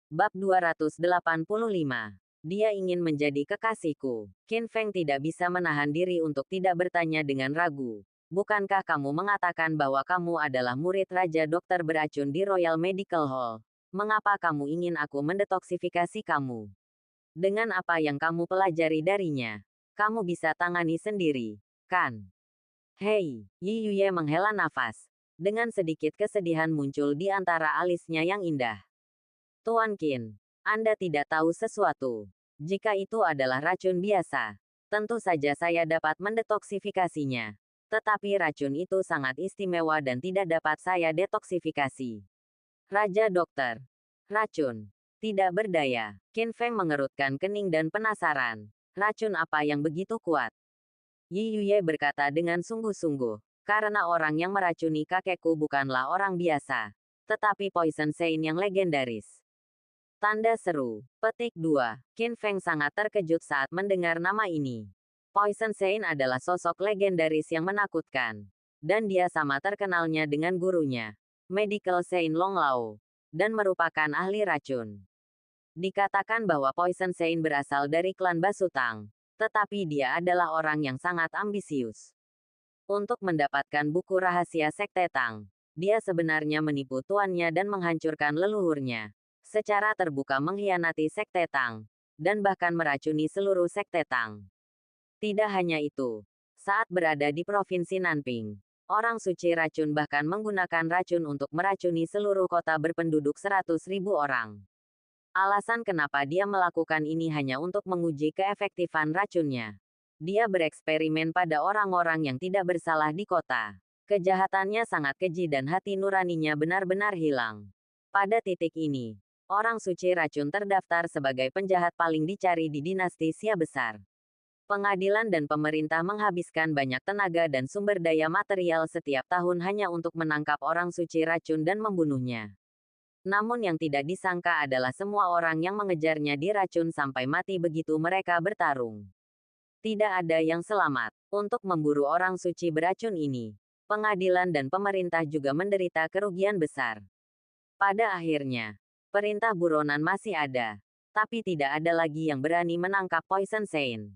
Bab 285. Dia ingin menjadi kekasihku. Qin Feng tidak bisa menahan diri untuk tidak bertanya dengan ragu. Bukankah kamu mengatakan bahwa kamu adalah murid Raja Dokter Beracun di Royal Medical Hall? Mengapa kamu ingin aku mendetoksifikasi kamu? Dengan apa yang kamu pelajari darinya, kamu bisa tangani sendiri, kan? Hei, Yi Yuye menghela nafas. Dengan sedikit kesedihan muncul di antara alisnya yang indah. Tuan Qin, Anda tidak tahu sesuatu. Jika itu adalah racun biasa, tentu saja saya dapat mendetoksifikasinya. Tetapi racun itu sangat istimewa dan tidak dapat saya detoksifikasi. Raja Dokter. Racun. Tidak berdaya. Qin Feng mengerutkan kening dan penasaran. Racun apa yang begitu kuat? Yi Yuye berkata dengan sungguh-sungguh. Karena orang yang meracuni kakekku bukanlah orang biasa, tetapi Poison Saint yang legendaris. Tanda seru. Petik 2. Qin Feng sangat terkejut saat mendengar nama ini. Poison Saint adalah sosok legendaris yang menakutkan. Dan dia sama terkenalnya dengan gurunya, Medical Saint Long Lao, dan merupakan ahli racun. Dikatakan bahwa Poison Saint berasal dari klan Basutang, tetapi dia adalah orang yang sangat ambisius. Untuk mendapatkan buku rahasia Sekte Tang, dia sebenarnya menipu tuannya dan menghancurkan leluhurnya. Secara terbuka mengkhianati Sekte Tang, dan bahkan meracuni seluruh Sekte Tang. Tidak hanya itu, saat berada di Provinsi Nanping, orang suci racun bahkan menggunakan racun untuk meracuni seluruh kota berpenduduk 100.000 orang. Alasan kenapa dia melakukan ini hanya untuk menguji keefektifan racunnya. Dia bereksperimen pada orang-orang yang tidak bersalah di kota. Kejahatannya sangat keji dan hati nuraninya benar-benar hilang. Pada titik ini, orang suci racun terdaftar sebagai penjahat paling dicari di dinasti Xia besar. Pengadilan dan pemerintah menghabiskan banyak tenaga dan sumber daya material setiap tahun hanya untuk menangkap orang suci racun dan membunuhnya. Namun yang tidak disangka adalah semua orang yang mengejarnya diracun sampai mati begitu mereka bertarung. Tidak ada yang selamat. Untuk memburu orang suci beracun ini, pengadilan dan pemerintah juga menderita kerugian besar. Pada akhirnya, perintah buronan masih ada, tapi tidak ada lagi yang berani menangkap Poison Saint.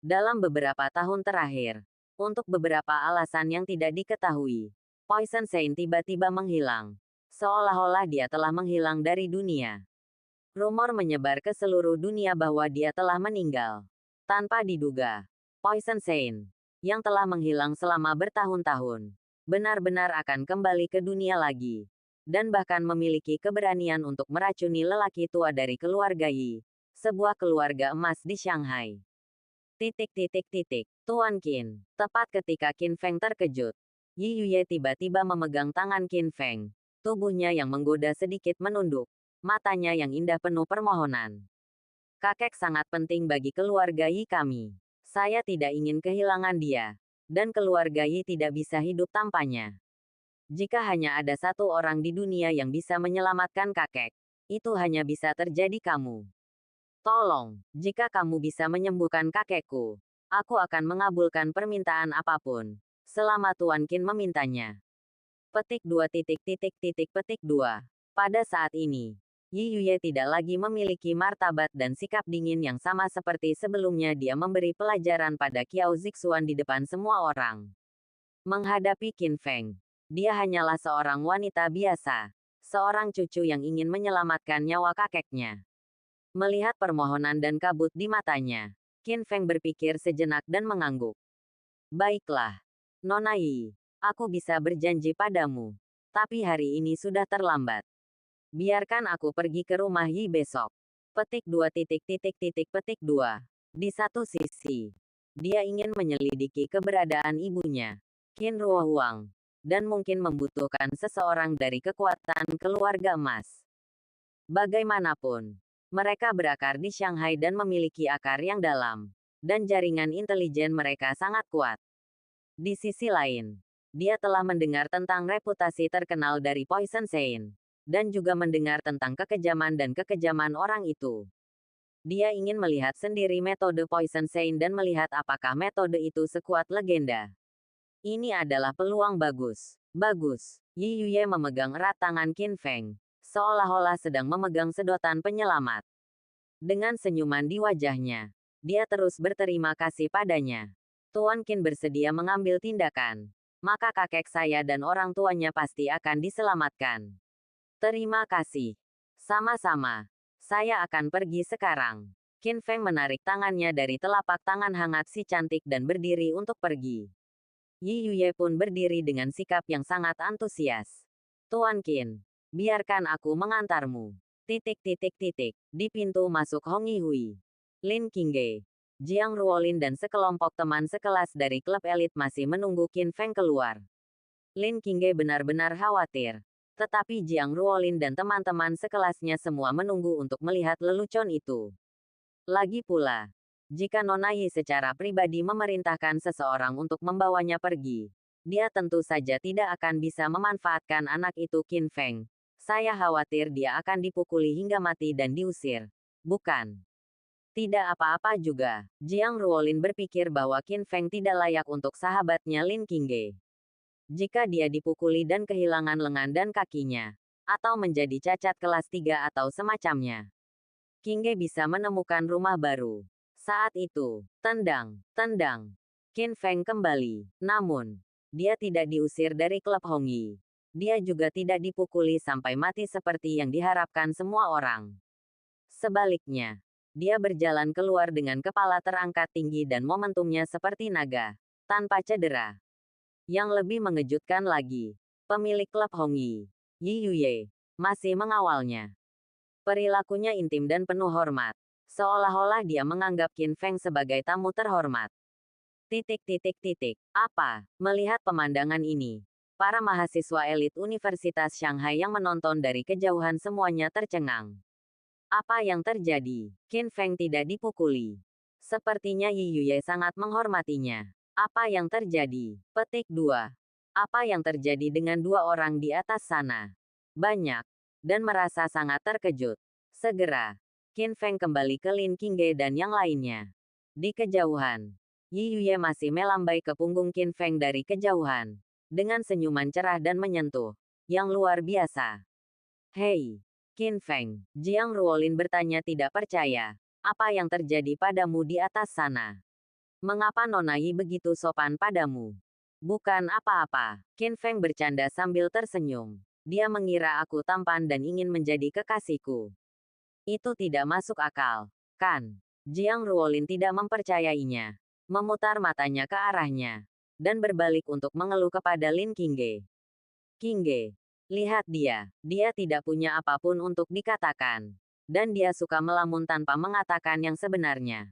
Dalam beberapa tahun terakhir, untuk beberapa alasan yang tidak diketahui, Poison Saint tiba-tiba menghilang. Seolah-olah dia telah menghilang dari dunia. Rumor menyebar ke seluruh dunia bahwa dia telah meninggal. Tanpa diduga, Poison Saint, yang telah menghilang selama bertahun-tahun, benar-benar akan kembali ke dunia lagi. Dan bahkan memiliki keberanian untuk meracuni lelaki tua dari keluarga Yi, sebuah keluarga emas di Shanghai. Tuan Qin. Tepat ketika Qin Feng terkejut, Yi Yuye tiba-tiba memegang tangan Qin Feng. Tubuhnya yang menggoda sedikit menunduk. Matanya yang indah penuh permohonan. Kakek sangat penting bagi keluarga Yi kami. Saya tidak ingin kehilangan dia. Dan keluarga Yi tidak bisa hidup tanpanya. Jika hanya ada satu orang di dunia yang bisa menyelamatkan kakek, itu hanya bisa terjadi kamu. Tolong, jika kamu bisa menyembuhkan kakekku, aku akan mengabulkan permintaan apapun, selama Tuan Qin memintanya. Petik 2. Petik 2. Pada saat ini, Yi Yuye tidak lagi memiliki martabat dan sikap dingin yang sama seperti sebelumnya. Dia memberi pelajaran pada Qiao Zixuan di depan semua orang. Menghadapi Qin Feng, dia hanyalah seorang wanita biasa, seorang cucu yang ingin menyelamatkan nyawa kakeknya. Melihat permohonan dan kabut di matanya, Qin Feng berpikir sejenak dan mengangguk. Baiklah, Nona Yi, aku bisa berjanji padamu, tapi hari ini sudah terlambat. Biarkan aku pergi ke rumah Yi besok. Petik 2. Petik 2. Di satu sisi, dia ingin menyelidiki keberadaan ibunya, Qin Ruohuang, dan mungkin membutuhkan seseorang dari kekuatan keluarga emas. Bagaimanapun, mereka berakar di Shanghai dan memiliki akar yang dalam, dan jaringan intelijen mereka sangat kuat. Di sisi lain, dia telah mendengar tentang reputasi terkenal dari Poison Saint, dan juga mendengar tentang kekejaman dan kekejaman orang itu. Dia ingin melihat sendiri metode Poison Saint dan melihat apakah metode itu sekuat legenda. Ini adalah peluang bagus. Bagus. Yi Yuye memegang erat tangan Qin Feng. seolah-olah sedang memegang sedotan penyelamat. Dengan senyuman di wajahnya, dia terus berterima kasih padanya. Tuan Qin bersedia mengambil tindakan. Maka kakek saya dan orang tuanya pasti akan diselamatkan. Terima kasih. Sama-sama. Saya akan pergi sekarang. Qin Feng menarik tangannya dari telapak tangan hangat si cantik dan berdiri untuk pergi. Yi Yuye pun berdiri dengan sikap yang sangat antusias. Tuan Qin, biarkan aku mengantarmu. Di pintu masuk Hong Hui, Lin Qingge, Jiang Ruolin dan sekelompok teman sekelas dari klub elit masih menunggu Qin Feng keluar. Lin Qingge benar-benar khawatir. Tetapi Jiang Ruolin dan teman-teman sekelasnya semua menunggu untuk melihat lelucon itu. Lagi pula, jika Nona Yi secara pribadi memerintahkan seseorang untuk membawanya pergi, dia tentu saja tidak akan bisa memanfaatkan anak itu Qin Feng. Saya khawatir dia akan dipukuli hingga mati dan diusir. Bukan. Tidak apa-apa juga. Jiang Ruolin berpikir bahwa Qin Feng tidak layak untuk sahabatnya Lin Qingge. Jika dia dipukuli dan kehilangan lengan dan kakinya, atau menjadi cacat kelas 3 atau semacamnya, Qingge bisa menemukan rumah baru. Saat itu, tendang. Qin Feng kembali. Namun, dia tidak diusir dari klub Hongyi. Dia juga tidak dipukuli sampai mati seperti yang diharapkan semua orang. Sebaliknya, dia berjalan keluar dengan kepala terangkat tinggi dan momentumnya seperti naga, tanpa cedera. Yang lebih mengejutkan lagi, pemilik klub Hongyi, Yi Yuye, masih mengawalnya. Perilakunya intim dan penuh hormat, seolah-olah dia menganggap Qin Feng sebagai tamu terhormat. Apa? Melihat pemandangan ini, para mahasiswa elit Universitas Shanghai yang menonton dari kejauhan semuanya tercengang. Apa yang terjadi? Qin Feng tidak dipukuli. Sepertinya Yi Yuye sangat menghormatinya. Apa yang terjadi? Petik 2. Apa yang terjadi dengan dua orang di atas sana? Banyak. Dan merasa sangat terkejut. Segera, Qin Feng kembali ke Lin Qingge dan yang lainnya. Di kejauhan, Yi Yuye masih melambai ke punggung Qin Feng dari kejauhan. Dengan senyuman cerah dan menyentuh, yang luar biasa. Hei, Qin Feng, Jiang Ruolin bertanya tidak percaya. Apa yang terjadi padamu di atas sana? Mengapa Nona Yi begitu sopan padamu? Bukan apa-apa, Qin Feng bercanda sambil tersenyum. Dia mengira aku tampan dan ingin menjadi kekasihku. Itu tidak masuk akal, kan? Jiang Ruolin tidak mempercayainya. Memutar matanya ke arahnya. Dan berbalik untuk mengeluh kepada Lin Qingge. Qingge, lihat dia. Dia tidak punya apapun untuk dikatakan. Dan dia suka melamun tanpa mengatakan yang sebenarnya.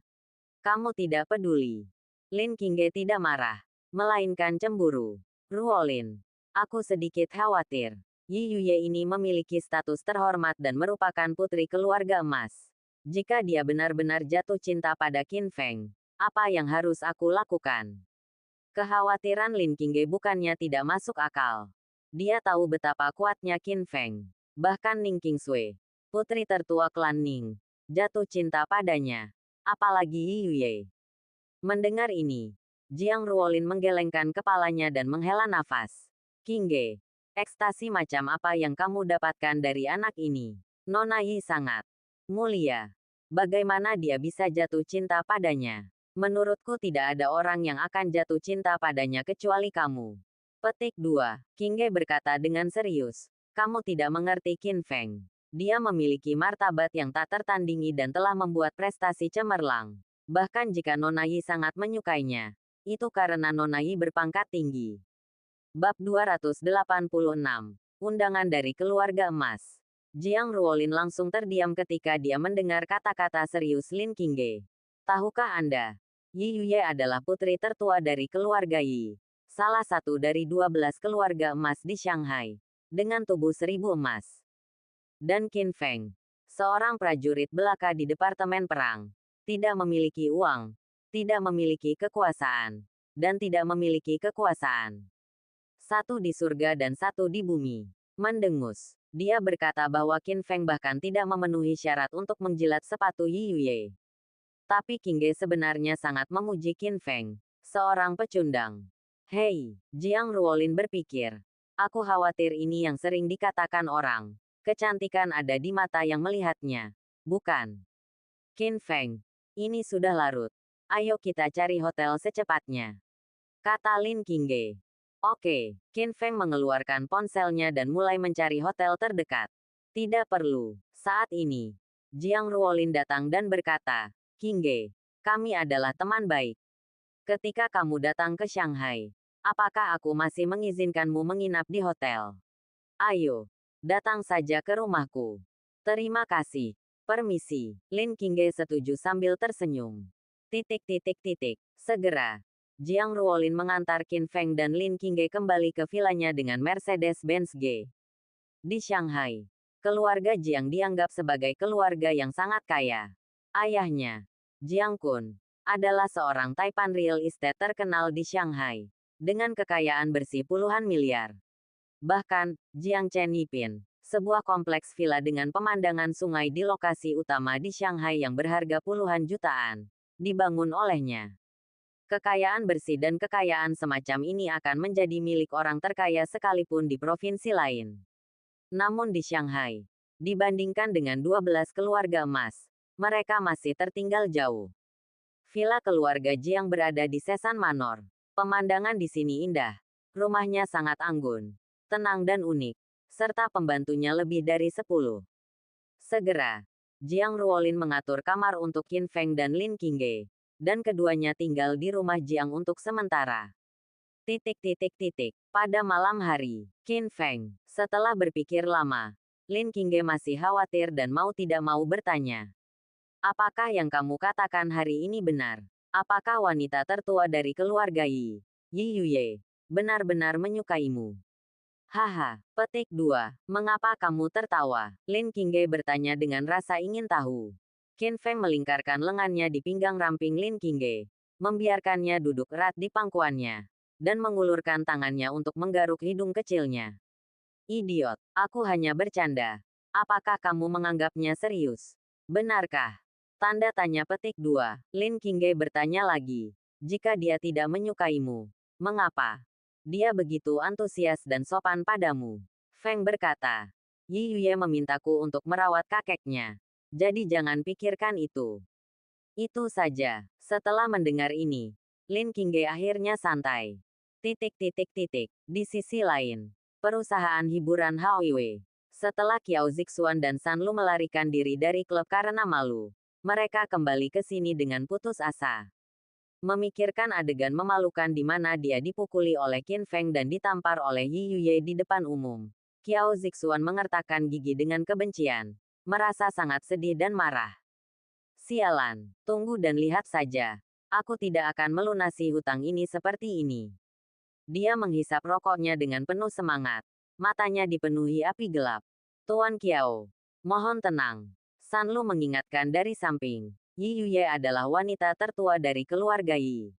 Kamu tidak peduli. Lin Qingge tidak marah. Melainkan cemburu. Ruolin, aku sedikit khawatir. Yi Yuye ini memiliki status terhormat dan merupakan putri keluarga emas. Jika dia benar-benar jatuh cinta pada Qin Feng, apa yang harus aku lakukan? Kekhawatiran Lin Qingge bukannya tidak masuk akal. Dia tahu betapa kuatnya Qin Feng. Bahkan Ning Qingsui, putri tertua klan Ning, jatuh cinta padanya. Apalagi Yi Yuye. Mendengar ini, Jiang Ruolin menggelengkan kepalanya dan menghela nafas. Qingge, ekstasi macam apa yang kamu dapatkan dari anak ini? Nona Yi sangat mulia. Bagaimana dia bisa jatuh cinta padanya? Menurutku tidak ada orang yang akan jatuh cinta padanya kecuali kamu. Petik 2. Qingge berkata dengan serius. Kamu tidak mengerti Qin Feng. Dia memiliki martabat yang tak tertandingi dan telah membuat prestasi cemerlang. Bahkan jika Nona Yi sangat menyukainya, itu karena Nona Yi berpangkat tinggi. Bab 286. Undangan dari keluarga emas. Jiang Ruolin langsung terdiam ketika dia mendengar kata-kata serius Lin Qingge. Tahukah Anda? Yi Yuye adalah putri tertua dari keluarga Yi. Salah satu dari 12 keluarga emas di Shanghai. Dengan tubuh 1000 emas. Dan Qin Feng, seorang prajurit belaka di Departemen Perang. Tidak memiliki uang. Tidak memiliki kekuasaan. Dan tidak memiliki kekuasaan. Satu di surga dan satu di bumi. Mendengus. Dia berkata bahwa Qin Feng bahkan tidak memenuhi syarat untuk menjilat sepatu Yi Yuye. Tapi Qingge sebenarnya sangat memuji Qin Feng, seorang pecundang. Hei, Jiang Ruolin berpikir. Aku khawatir ini yang sering dikatakan orang. Kecantikan ada di mata yang melihatnya. Bukan. Qin Feng, ini sudah larut. Ayo kita cari hotel secepatnya, kata Lin Qingge. Oke, Qin Feng mengeluarkan ponselnya dan mulai mencari hotel terdekat. Tidak perlu. Saat ini, Jiang Ruolin datang dan berkata, Qingge, kami adalah teman baik. Ketika kamu datang ke Shanghai, apakah aku masih mengizinkanmu menginap di hotel? Ayo, datang saja ke rumahku. Terima kasih. Permisi. Lin Qingge setuju sambil tersenyum. Segera, Jiang Ruolin mengantar Qin Feng dan Lin Qingge kembali ke vilanya dengan Mercedes-Benz G. Di Shanghai, keluarga Jiang dianggap sebagai keluarga yang sangat kaya. Ayahnya, Jiang Kun, adalah seorang taipan real estate terkenal di Shanghai, dengan kekayaan bersih puluhan miliar. Bahkan, Jiang Chen Yipin, sebuah kompleks villa dengan pemandangan sungai di lokasi utama di Shanghai yang berharga puluhan jutaan, dibangun olehnya. Kekayaan bersih dan kekayaan semacam ini akan menjadi milik orang terkaya sekalipun di provinsi lain. Namun di Shanghai, dibandingkan dengan 12 keluarga emas, mereka masih tertinggal jauh. Villa keluarga Jiang berada di Sesan Manor. Pemandangan di sini indah. Rumahnya sangat anggun, tenang dan unik, serta pembantunya lebih dari 10. Segera, Jiang Ruolin mengatur kamar untuk Qin Feng dan Lin Qingge, dan keduanya tinggal di rumah Jiang untuk sementara. Pada malam hari, Qin Feng, setelah berpikir lama, Lin Qingge masih khawatir dan mau tidak mau bertanya. Apakah yang kamu katakan hari ini benar? Apakah wanita tertua dari keluarga Yi Yuye, benar-benar menyukaimu? Haha, petik 2. Mengapa kamu tertawa? Lin Qingge bertanya dengan rasa ingin tahu. Qin Feng melingkarkan lengannya di pinggang ramping Lin Qingge, membiarkannya duduk erat di pangkuannya, dan mengulurkan tangannya untuk menggaruk hidung kecilnya. Idiot, aku hanya bercanda. Apakah kamu menganggapnya serius? Benarkah? Tanda tanya petik 2. Lin Qingge bertanya lagi. Jika dia tidak menyukaimu, mengapa dia begitu antusias dan sopan padamu? Feng berkata, Yi Yuye memintaku untuk merawat kakeknya. Jadi jangan pikirkan itu. Itu saja. Setelah mendengar ini, Lin Qingge akhirnya santai. Di sisi lain, perusahaan hiburan Haoiwei. Setelah Qiao Zixuan dan Sanlu melarikan diri dari klub karena malu, mereka kembali ke sini dengan putus asa. Memikirkan adegan memalukan di mana dia dipukuli oleh Qin Feng dan ditampar oleh Yi Yuye di depan umum. Qiao Zixuan mengertakkan gigi dengan kebencian, merasa sangat sedih dan marah. Sialan, tunggu dan lihat saja. Aku tidak akan melunasi hutang ini seperti ini. Dia menghisap rokoknya dengan penuh semangat. Matanya dipenuhi api gelap. Tuan Qiao, mohon tenang. Sanlu mengingatkan dari samping. Yi Yuye adalah wanita tertua dari keluarga Yi.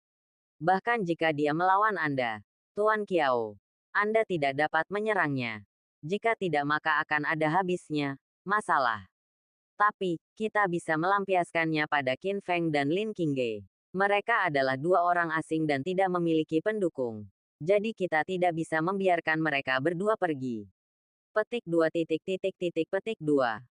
Bahkan jika dia melawan Anda, Tuan Qiao, Anda tidak dapat menyerangnya. Jika tidak maka akan ada habisnya masalah. Tapi, kita bisa melampiaskannya pada Qin Feng dan Lin Qingge. Mereka adalah dua orang asing dan tidak memiliki pendukung. Jadi kita tidak bisa membiarkan mereka berdua pergi. Petik 2. Petik 2.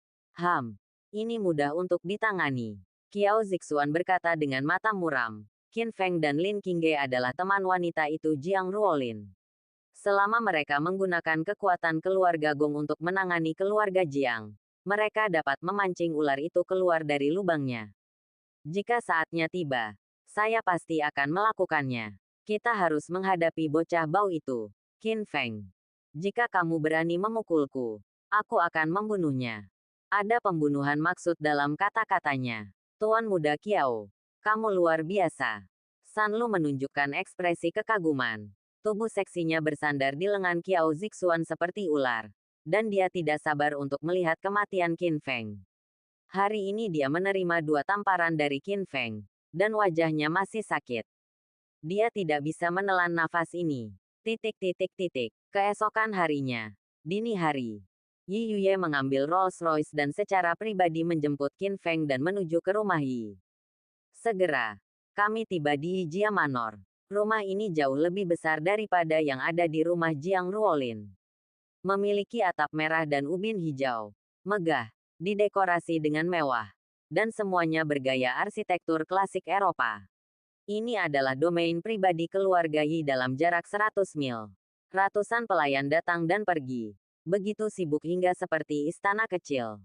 Ini mudah untuk ditangani. Qiao Zixuan berkata dengan mata muram. Qin Feng dan Lin Qingge adalah teman wanita itu Jiang Ruolin. Selama mereka menggunakan kekuatan keluarga Gong untuk menangani keluarga Jiang, mereka dapat memancing ular itu keluar dari lubangnya. Jika saatnya tiba, saya pasti akan melakukannya. Kita harus menghadapi bocah bau itu. Qin Feng, jika kamu berani memukulku, aku akan membunuhnya. Ada pembunuhan maksud dalam kata-katanya. Tuan muda Qiao, kamu luar biasa. Sanlu menunjukkan ekspresi kekaguman. Tubuh seksinya bersandar di lengan Qiao Zixuan seperti ular, dan dia tidak sabar untuk melihat kematian Qin Feng. Hari ini dia menerima 2 tamparan dari Qin Feng, dan wajahnya masih sakit. Dia tidak bisa menelan nafas ini. Keesokan harinya, dini hari, Yi Yuye mengambil Rolls-Royce dan secara pribadi menjemput Qin Feng dan menuju ke rumah Yi. Segera, kami tiba di Yijia Manor. Rumah ini jauh lebih besar daripada yang ada di rumah Jiang Ruolin. Memiliki atap merah dan ubin hijau. Megah. Didekorasi dengan mewah. Dan semuanya bergaya arsitektur klasik Eropa. Ini adalah domain pribadi keluarga Yi dalam jarak 100 mil. Ratusan pelayan datang dan pergi. Begitu sibuk hingga seperti istana kecil.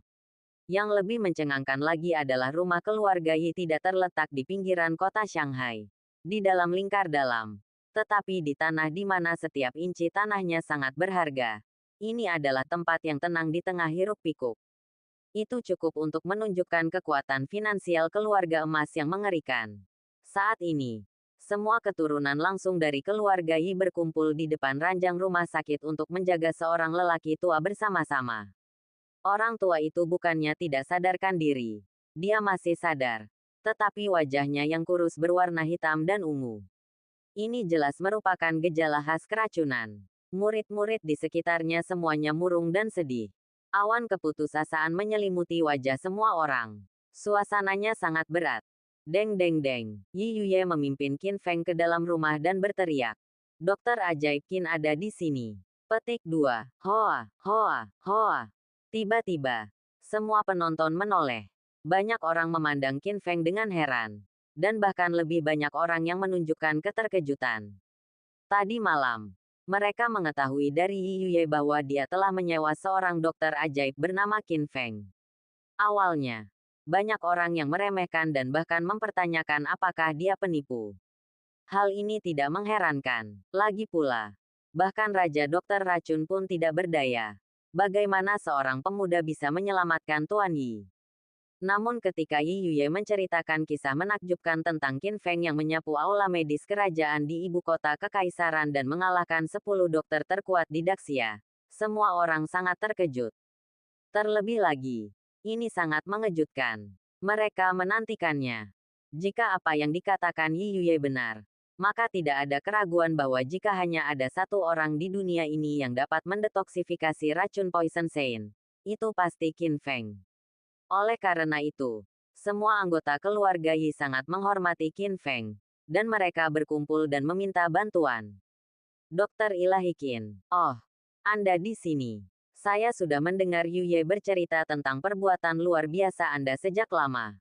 Yang lebih mencengangkan lagi adalah rumah keluarga Yi tidak terletak di pinggiran kota Shanghai. Di dalam lingkar dalam. Tetapi di tanah di mana setiap inci tanahnya sangat berharga. Ini adalah tempat yang tenang di tengah hiruk-pikuk. Itu cukup untuk menunjukkan kekuatan finansial keluarga emas yang mengerikan. Saat ini, semua keturunan langsung dari keluarga Yi berkumpul di depan ranjang rumah sakit untuk menjaga seorang lelaki tua bersama-sama. Orang tua itu bukannya tidak sadarkan diri. Dia masih sadar. Tetapi wajahnya yang kurus berwarna hitam dan ungu. Ini jelas merupakan gejala khas keracunan. Murid-murid di sekitarnya semuanya murung dan sedih. Awan keputusasaan menyelimuti wajah semua orang. Suasananya sangat berat. Deng deng deng. Yi Yuye memimpin Qin Feng ke dalam rumah dan berteriak. Dokter ajaib Qin ada di sini. Petik 2. Hoa, hoa, hoa. Tiba-tiba, semua penonton menoleh. Banyak orang memandang Qin Feng dengan heran. Dan bahkan lebih banyak orang yang menunjukkan keterkejutan. Tadi malam, mereka mengetahui dari Yi Yuye bahwa dia telah menyewa seorang dokter ajaib bernama Qin Feng. Awalnya, banyak orang yang meremehkan dan bahkan mempertanyakan apakah dia penipu. Hal ini tidak mengherankan. Lagi pula, bahkan Raja Dokter Racun pun tidak berdaya. Bagaimana seorang pemuda bisa menyelamatkan Tuan Yi? Namun ketika Yi Yuye menceritakan kisah menakjubkan tentang Qin Feng yang menyapu aula medis kerajaan di ibu kota kekaisaran dan mengalahkan 10 dokter terkuat di Daxia, semua orang sangat terkejut. Terlebih lagi, ini sangat mengejutkan. Mereka menantikannya. Jika apa yang dikatakan Yi Yuye benar, maka tidak ada keraguan bahwa jika hanya ada satu orang di dunia ini yang dapat mendetoksifikasi racun Poison Saint, itu pasti Qin Feng. Oleh karena itu, semua anggota keluarga Yi sangat menghormati Qin Feng, dan mereka berkumpul dan meminta bantuan. Dokter Ilahi Qin, oh, Anda di sini. Saya sudah mendengar Yuye bercerita tentang perbuatan luar biasa Anda sejak lama.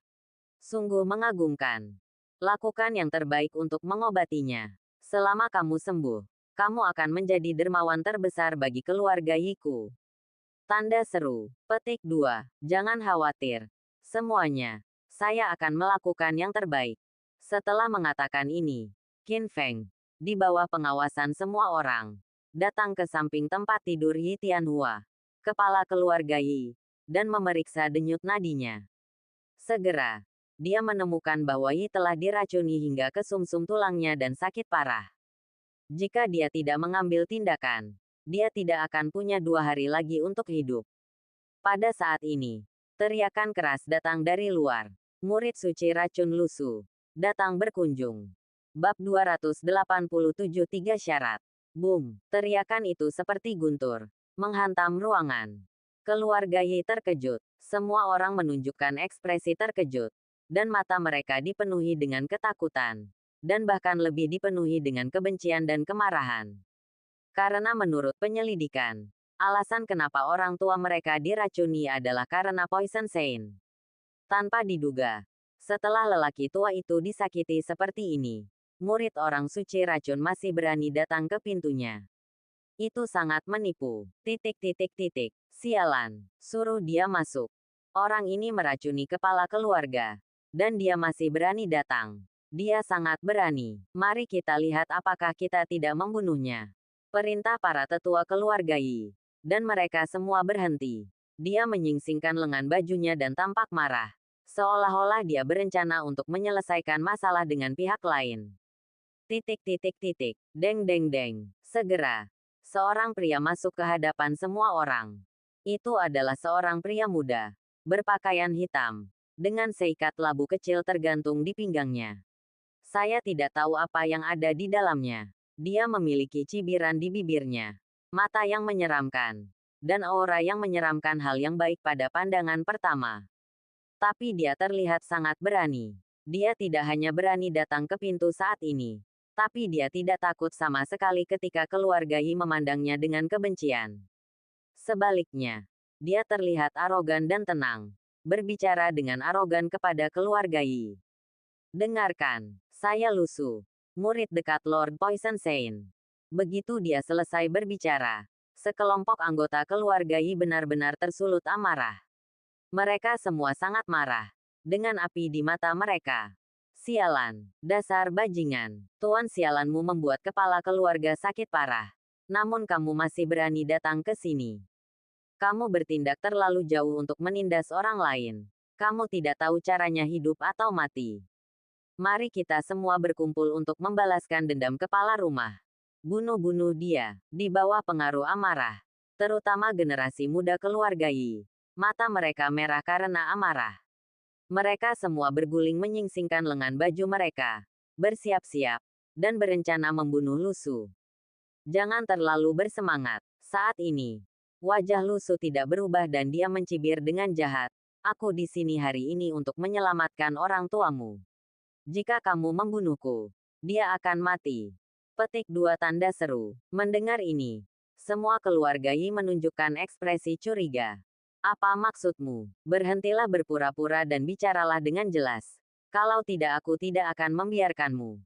Sungguh mengagumkan. Lakukan yang terbaik untuk mengobatinya. Selama kamu sembuh, kamu akan menjadi dermawan terbesar bagi keluarga Yiku. Tanda seru. Petik 2. Jangan khawatir. Semuanya. Saya akan melakukan yang terbaik. Setelah mengatakan ini, Qin Feng, di bawah pengawasan semua orang, datang ke samping tempat tidur Yi Tianhua, kepala keluarga Yi, dan memeriksa denyut nadinya. Segera, dia menemukan bahwa Yi telah diracuni hingga ke sumsum tulangnya dan sakit parah. Jika dia tidak mengambil tindakan, dia tidak akan punya 2 hari lagi untuk hidup. Pada saat ini, teriakan keras datang dari luar. Murid suci racun Lusu datang berkunjung. Bab 287 3 syarat. Boom! Teriakan itu seperti guntur, menghantam ruangan. Keluarga Yi terkejut. Semua orang menunjukkan ekspresi terkejut. Dan mata mereka dipenuhi dengan ketakutan. Dan bahkan lebih dipenuhi dengan kebencian dan kemarahan. Karena menurut penyelidikan, alasan kenapa orang tua mereka diracuni adalah karena Poison Saint. Tanpa diduga, setelah lelaki tua itu disakiti seperti ini, murid orang suci racun masih berani datang ke pintunya. Itu sangat menipu. Sialan, suruh dia masuk. Orang ini meracuni kepala keluarga. Dan dia masih berani datang. Dia sangat berani. Mari kita lihat apakah kita tidak membunuhnya. Perintah para tetua keluarga Yi. Dan mereka semua berhenti. Dia menyingsingkan lengan bajunya dan tampak marah. Seolah-olah dia berencana untuk menyelesaikan masalah dengan pihak lain. Deng deng deng. Segera, seorang pria masuk ke hadapan semua orang. Itu adalah seorang pria muda, berpakaian hitam, dengan seikat labu kecil tergantung di pinggangnya. Saya tidak tahu apa yang ada di dalamnya. Dia memiliki cibiran di bibirnya, mata yang menyeramkan, dan aura yang menyeramkan hal yang baik pada pandangan pertama. Tapi dia terlihat sangat berani. Dia tidak hanya berani datang ke pintu saat ini, tapi dia tidak takut sama sekali ketika keluarga Yi memandangnya dengan kebencian. Sebaliknya, dia terlihat arogan dan tenang, berbicara dengan arogan kepada keluarga Yi. Dengarkan, saya Lusu, murid dekat Lord Poison Saint. Begitu dia selesai berbicara, sekelompok anggota keluarga Yi benar-benar tersulut amarah. Mereka semua sangat marah, dengan api di mata mereka. Sialan, dasar bajingan, tuan sialanmu membuat kepala keluarga sakit parah. Namun kamu masih berani datang ke sini. Kamu bertindak terlalu jauh untuk menindas orang lain. Kamu tidak tahu caranya hidup atau mati. Mari kita semua berkumpul untuk membalaskan dendam kepala rumah. Bunuh-bunuh dia, di bawah pengaruh amarah. Terutama generasi muda keluarga Yi. Mata mereka merah karena amarah. Mereka semua berguling menyingsingkan lengan baju mereka. Bersiap-siap, dan berencana membunuh Lusu. Jangan terlalu bersemangat. Saat ini, wajah Lusu tidak berubah dan dia mencibir dengan jahat. Aku di sini hari ini untuk menyelamatkan orang tuamu. Jika kamu membunuhku, dia akan mati. Petik 2 tanda seru. Mendengar ini, semua keluarga Yi menunjukkan ekspresi curiga. Apa maksudmu? Berhentilah berpura-pura dan bicaralah dengan jelas. Kalau tidak aku tidak akan membiarkanmu.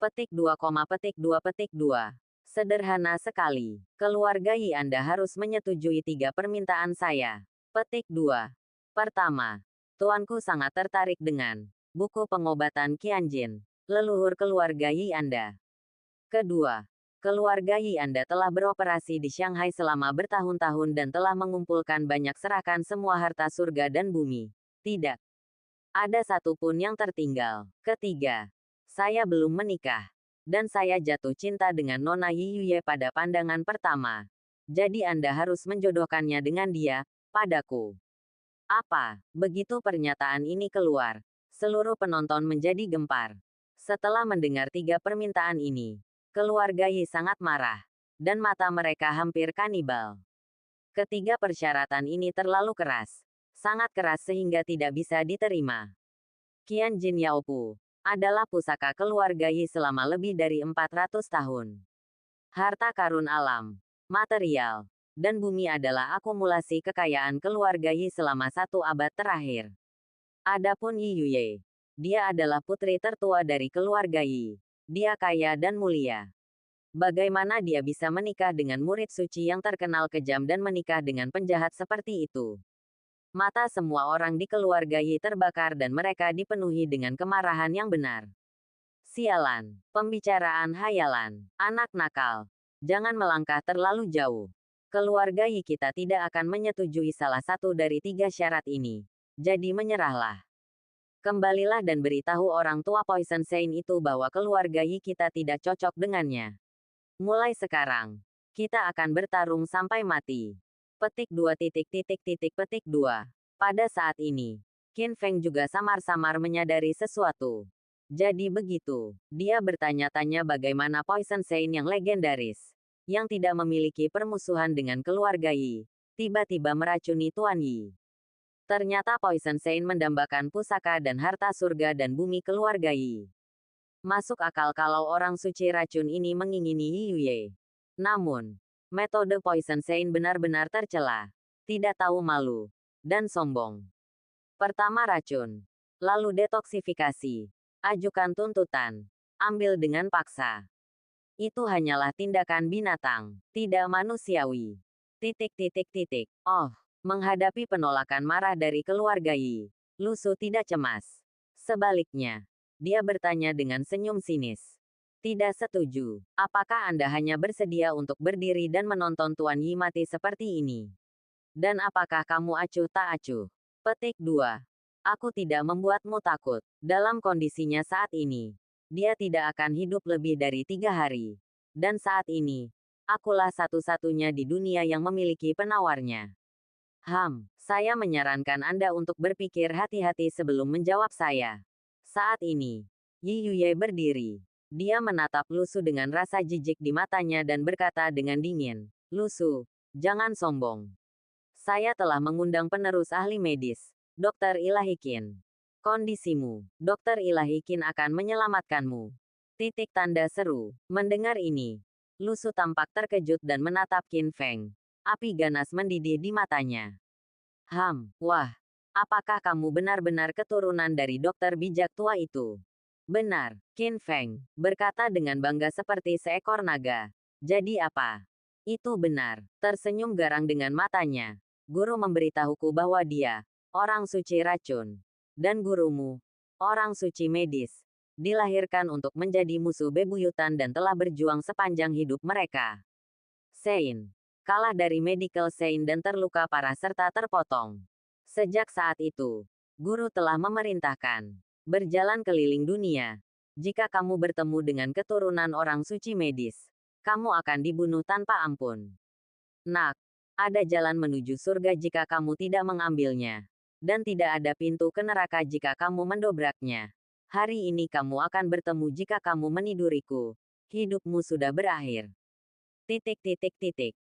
Petik 2, petik 2 petik 2. Sederhana sekali. Keluarga Yi Anda harus menyetujui 3 permintaan saya. Petik 2. Pertama, tuanku sangat tertarik dengan buku pengobatan Qianjin, leluhur keluarga Yi Anda. Kedua, keluarga Yi Anda telah beroperasi di Shanghai selama bertahun-tahun dan telah mengumpulkan banyak serahkan semua harta surga dan bumi. Tidak ada satupun yang tertinggal. Ketiga, saya belum menikah. Dan saya jatuh cinta dengan Nona Yi Yuye pada pandangan pertama. Jadi Anda harus menjodohkannya dengan dia, padaku. Apa? Begitu pernyataan ini keluar, seluruh penonton menjadi gempar. Setelah mendengar 3 permintaan ini, keluarga Yi sangat marah, dan mata mereka hampir kanibal. Ketiga persyaratan ini terlalu keras, sangat keras sehingga tidak bisa diterima. Qianjin Yaopu adalah pusaka keluarga Yi selama lebih dari 400 tahun. Harta karun alam, material, dan bumi adalah akumulasi kekayaan keluarga Yi selama 1 abad terakhir. Adapun Yi Yuye, dia adalah putri tertua dari keluarga Yi. Dia kaya dan mulia. Bagaimana dia bisa menikah dengan murid suci yang terkenal kejam dan menikah dengan penjahat seperti itu? Mata semua orang di keluarga Yi terbakar dan mereka dipenuhi dengan kemarahan yang benar. Sialan, pembicaraan hayalan, anak nakal. Jangan melangkah terlalu jauh. Keluarga Yi kita tidak akan menyetujui salah satu dari 3 syarat ini. Jadi menyerahlah. Kembalilah dan beritahu orang tua Poison Saint itu bahwa keluarga Yi kita tidak cocok dengannya. Mulai sekarang, kita akan bertarung sampai mati. Petik 2 petik 2. Pada saat ini, Qin Feng juga samar-samar menyadari sesuatu. Jadi begitu, dia bertanya-tanya bagaimana Poison Saint yang legendaris, yang tidak memiliki permusuhan dengan keluarga Yi, tiba-tiba meracuni Tuan Yi. Ternyata Poison Saint mendambakan pusaka dan harta surga dan bumi keluarga Yi. Masuk akal kalau orang suci racun ini mengingini Yi Yuye. Namun, metode Poison Saint benar-benar tercela, tidak tahu malu, dan sombong. Pertama racun, lalu detoksifikasi, ajukan tuntutan, ambil dengan paksa. Itu hanyalah tindakan binatang, tidak manusiawi. Oh. Menghadapi penolakan marah dari keluarga Yi, Lusu tidak cemas. Sebaliknya, dia bertanya dengan senyum sinis. Tidak setuju. Apakah Anda hanya bersedia untuk berdiri dan menonton Tuan Yi mati seperti ini? Dan apakah kamu acuh tak acuh? Petik 2. Aku tidak membuatmu takut. Dalam kondisinya saat ini, dia tidak akan hidup lebih dari 3 hari. Dan saat ini, akulah satu-satunya di dunia yang memiliki penawarnya. Saya menyarankan Anda untuk berpikir hati-hati sebelum menjawab saya. Saat ini, Yi Yuye berdiri. Dia menatap Lusu dengan rasa jijik di matanya dan berkata dengan dingin, Lusu, jangan sombong. Saya telah mengundang penerus ahli medis, Dr. Ilahikin. Kondisimu, Dr. Ilahikin akan menyelamatkanmu. Titik tanda seru. Mendengar ini, Lusu tampak terkejut dan menatap Qin Feng. Api ganas mendidih di matanya. Wah. Apakah kamu benar-benar keturunan dari dokter bijak tua itu? Benar, Qin Feng berkata dengan bangga seperti seekor naga. Jadi apa? Itu benar, tersenyum garang dengan matanya. Guru memberitahuku bahwa dia, orang suci racun. Dan gurumu, orang suci medis, dilahirkan untuk menjadi musuh bebuyutan dan telah berjuang sepanjang hidup mereka. Sein, kalah dari Medical Sein dan terluka parah serta terpotong. Sejak saat itu, guru telah memerintahkan berjalan keliling dunia. Jika kamu bertemu dengan keturunan orang suci medis, kamu akan dibunuh tanpa ampun. Nak, ada jalan menuju surga jika kamu tidak mengambilnya. Dan tidak ada pintu ke neraka jika kamu mendobraknya. Hari ini kamu akan bertemu jika kamu meniduriku. Hidupmu sudah berakhir.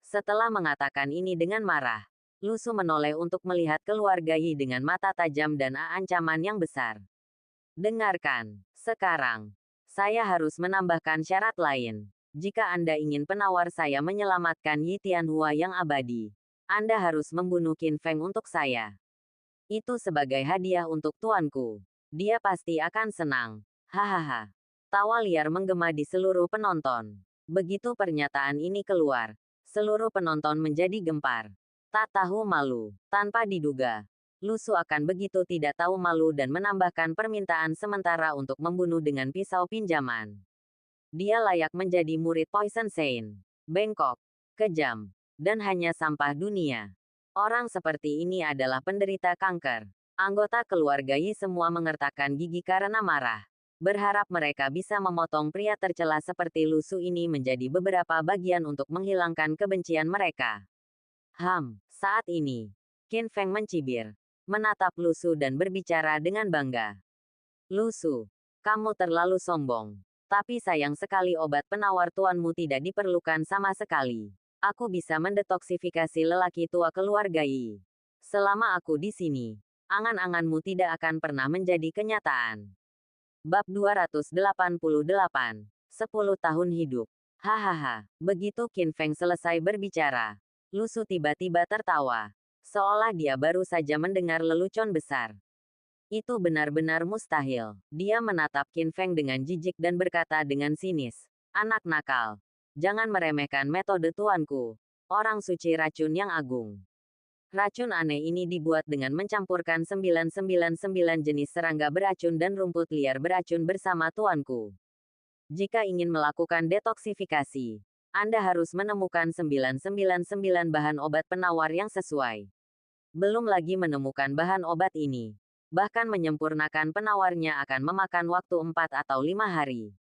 Setelah mengatakan ini dengan marah, Lu Su menoleh untuk melihat keluarga Yi dengan mata tajam dan ancaman yang besar. Dengarkan, sekarang, saya harus menambahkan syarat lain. Jika Anda ingin penawar saya menyelamatkan Yi Tianhua yang abadi, Anda harus membunuh Qin Feng untuk saya. Itu sebagai hadiah untuk tuanku. Dia pasti akan senang. Hahaha. Tawa liar menggema di seluruh penonton. Begitu pernyataan ini keluar, seluruh penonton menjadi gempar. Tak tahu malu, tanpa diduga. Lu Su akan begitu tidak tahu malu dan menambahkan permintaan sementara untuk membunuh dengan pisau pinjaman. Dia layak menjadi murid Poison Saint. Bengkok, kejam, dan hanya sampah dunia. Orang seperti ini adalah penderita kanker. Anggota keluarga Yi semua mengertakkan gigi karena marah. Berharap mereka bisa memotong pria tercela seperti Lu Su ini menjadi beberapa bagian untuk menghilangkan kebencian mereka. Saat ini, Qin Feng mencibir, menatap Lu Su dan berbicara dengan bangga. Lu Su, kamu terlalu sombong. Tapi sayang sekali obat penawar tuanmu tidak diperlukan sama sekali. Aku bisa mendetoksifikasi lelaki tua keluarga Yi. Selama aku di sini, angan-anganmu tidak akan pernah menjadi kenyataan. Bab 288, 10 tahun hidup. Hahaha, begitu Qin Feng selesai berbicara, Lu Su tiba-tiba tertawa, seolah dia baru saja mendengar lelucon besar. Itu benar-benar mustahil. Dia menatap Qin Feng dengan jijik dan berkata dengan sinis, anak nakal, jangan meremehkan metode tuanku, orang suci racun yang agung. Racun aneh ini dibuat dengan mencampurkan 999 jenis serangga beracun dan rumput liar beracun bersama tuanku. Jika ingin melakukan detoksifikasi, Anda harus menemukan 999 bahan obat penawar yang sesuai. Belum lagi menemukan bahan obat ini. Bahkan menyempurnakan penawarnya akan memakan waktu 4 atau 5 hari.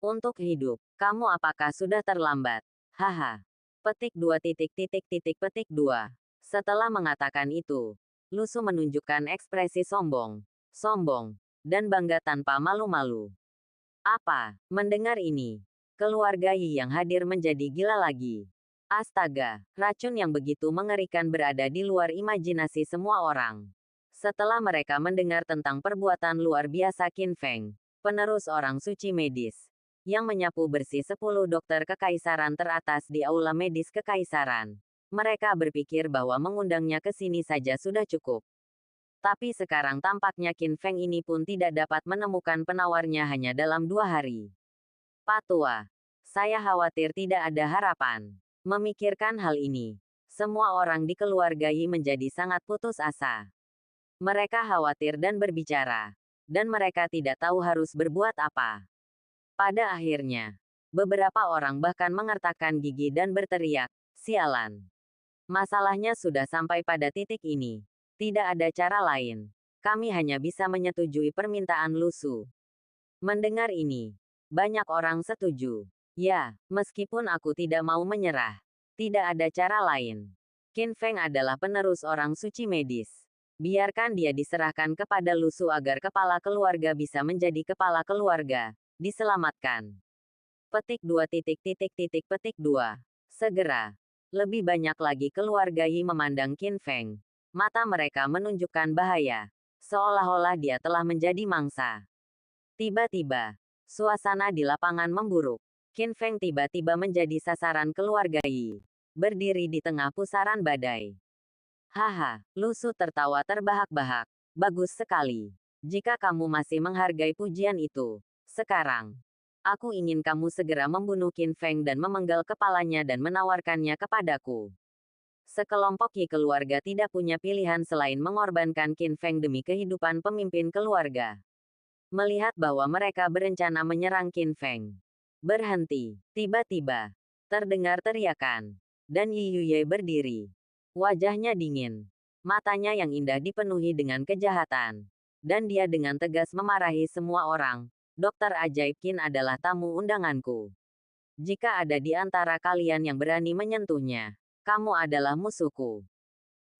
Untuk hidup, kamu apakah sudah terlambat? Haha. Petik 2. Setelah mengatakan itu, Lu Su menunjukkan ekspresi sombong, dan bangga tanpa malu-malu. Apa? Mendengar ini, keluarga Yi yang hadir menjadi gila lagi. Astaga, racun yang begitu mengerikan berada di luar imajinasi semua orang. Setelah mereka mendengar tentang perbuatan luar biasa Qin Feng, penerus orang suci medis, yang menyapu bersih 10 dokter kekaisaran teratas di aula medis kekaisaran, mereka berpikir bahwa mengundangnya ke sini saja sudah cukup. Tapi sekarang tampaknya Qin Feng ini pun tidak dapat menemukan penawarnya hanya dalam 2 hari. Patua, saya khawatir tidak ada harapan. Memikirkan hal ini, semua orang di keluarga Yi menjadi sangat putus asa. Mereka khawatir dan berbicara, dan mereka tidak tahu harus berbuat apa. Pada akhirnya, beberapa orang bahkan mengertakkan gigi dan berteriak, sialan. Masalahnya sudah sampai pada titik ini. Tidak ada cara lain. Kami hanya bisa menyetujui permintaan Lu Su. Mendengar ini, banyak orang setuju. Ya, meskipun aku tidak mau menyerah, tidak ada cara lain. Qin Feng adalah penerus orang suci medis. Biarkan dia diserahkan kepada Lu Su agar kepala keluarga bisa menjadi kepala keluarga. Diselamatkan. Petik 2. Segera. Lebih banyak lagi keluarga Yi memandang Qin Feng. Mata mereka menunjukkan bahaya. Seolah-olah dia telah menjadi mangsa. Tiba-tiba, suasana di lapangan memburuk. Qin Feng tiba-tiba menjadi sasaran keluarga Yi. berdiri di tengah pusaran badai. Haha, Lu Su tertawa terbahak-bahak. Bagus sekali. Jika kamu masih menghargai pujian itu, sekarang, aku ingin kamu segera membunuh Qin Feng dan memenggal kepalanya dan menawarkannya kepadaku. Sekelompok Yi keluarga tidak punya pilihan selain mengorbankan Qin Feng demi kehidupan pemimpin keluarga. Melihat bahwa mereka berencana menyerang Qin Feng. Berhenti. Tiba-tiba, terdengar teriakan. Dan Yi Yuye berdiri. Wajahnya dingin. Matanya yang indah dipenuhi dengan kejahatan. Dan dia dengan tegas memarahi semua orang. Dokter Ajaib Qin adalah tamu undanganku. Jika ada di antara kalian yang berani menyentuhnya, kamu adalah musuhku.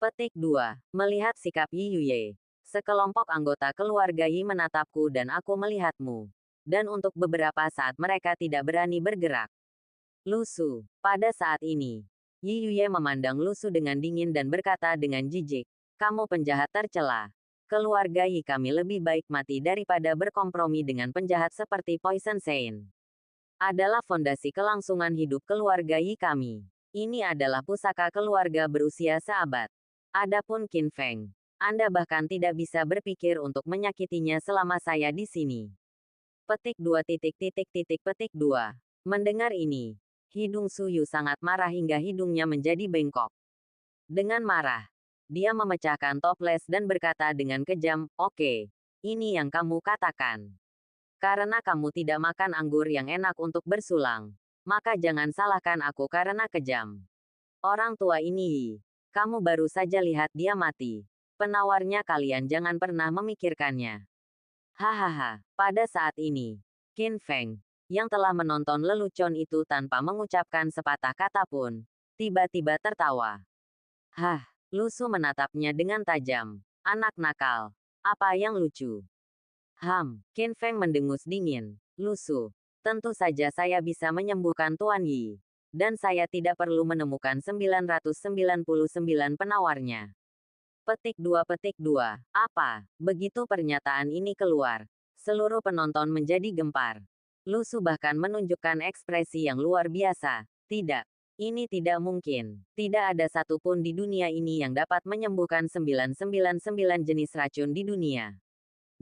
Petik 2. Melihat sikap Yi Yuye. Sekelompok anggota keluarga Yi menatapku dan aku melihatmu. Dan untuk beberapa saat mereka tidak berani bergerak. Lu Su. Pada saat ini, Yi Yuye memandang Lu Su dengan dingin dan berkata dengan jijik, "Kamu penjahat tercela. Keluarga Yi kami lebih baik mati daripada berkompromi dengan penjahat seperti Poison Saint. Adalah fondasi kelangsungan hidup keluarga Yi kami. Ini adalah pusaka keluarga berusia seabad. Adapun Qin Feng, Anda bahkan tidak bisa berpikir untuk menyakitinya selama saya di sini." Petik 2. Petik 2. Mendengar ini, hidung Su Yu sangat marah hingga hidungnya menjadi bengkok. Dengan marah, dia memecahkan toples dan berkata dengan kejam, "Oke, ini yang kamu katakan. Karena kamu tidak makan anggur yang enak untuk bersulang, maka jangan salahkan aku karena kejam. Orang tua ini, kamu baru saja lihat dia mati. Penawarnya kalian jangan pernah memikirkannya." Hahaha, pada saat ini, Qin Feng, yang telah menonton lelucon itu tanpa mengucapkan sepatah kata pun, tiba-tiba tertawa. Hah, Lu Su menatapnya dengan tajam. "Anak nakal. Apa yang lucu?" Qin Feng mendengus dingin. "Lu Su, tentu saja saya bisa menyembuhkan Tuan Yi. Dan saya tidak perlu menemukan 999 penawarnya." Petik 2. Apa? Begitu pernyataan ini keluar, seluruh penonton menjadi gempar. Lu Su bahkan menunjukkan ekspresi yang luar biasa. "Tidak. Ini tidak mungkin. Tidak ada satupun di dunia ini yang dapat menyembuhkan 999 jenis racun di dunia.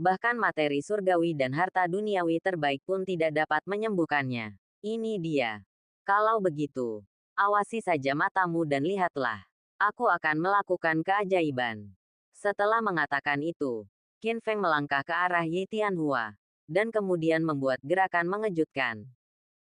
Bahkan materi surgawi dan harta duniawi terbaik pun tidak dapat menyembuhkannya. Ini dia. Kalau begitu, awasi saja matamu dan lihatlah. Aku akan melakukan keajaiban." Setelah mengatakan itu, Qin Feng melangkah ke arah Yi Tianhua. Dan kemudian membuat gerakan mengejutkan.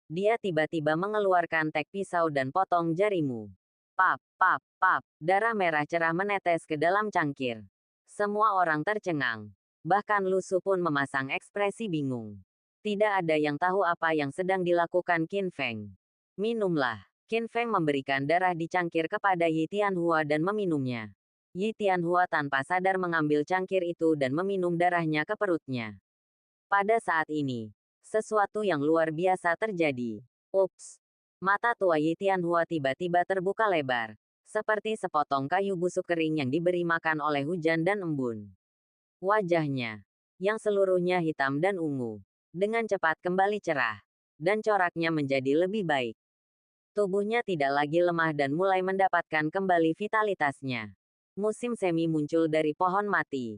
Dia tiba-tiba mengeluarkan tek pisau dan potong jarimu. Pap, pap, pap, darah merah cerah menetes ke dalam cangkir. Semua orang tercengang. Bahkan Lu Su pun memasang ekspresi bingung. Tidak ada yang tahu apa yang sedang dilakukan Qin Feng. "Minumlah." Qin Feng memberikan darah di cangkir kepada Yi Tianhua dan meminumnya. Yi Tianhua tanpa sadar mengambil cangkir itu dan meminum darahnya ke perutnya. Pada saat ini, sesuatu yang luar biasa terjadi. Ups! Mata tua Yi Tianhua tiba-tiba terbuka lebar, seperti sepotong kayu busuk kering yang diberi makan oleh hujan dan embun. Wajahnya, yang seluruhnya hitam dan ungu, dengan cepat kembali cerah, dan coraknya menjadi lebih baik. Tubuhnya tidak lagi lemah dan mulai mendapatkan kembali vitalitasnya. Musim semi muncul dari pohon mati.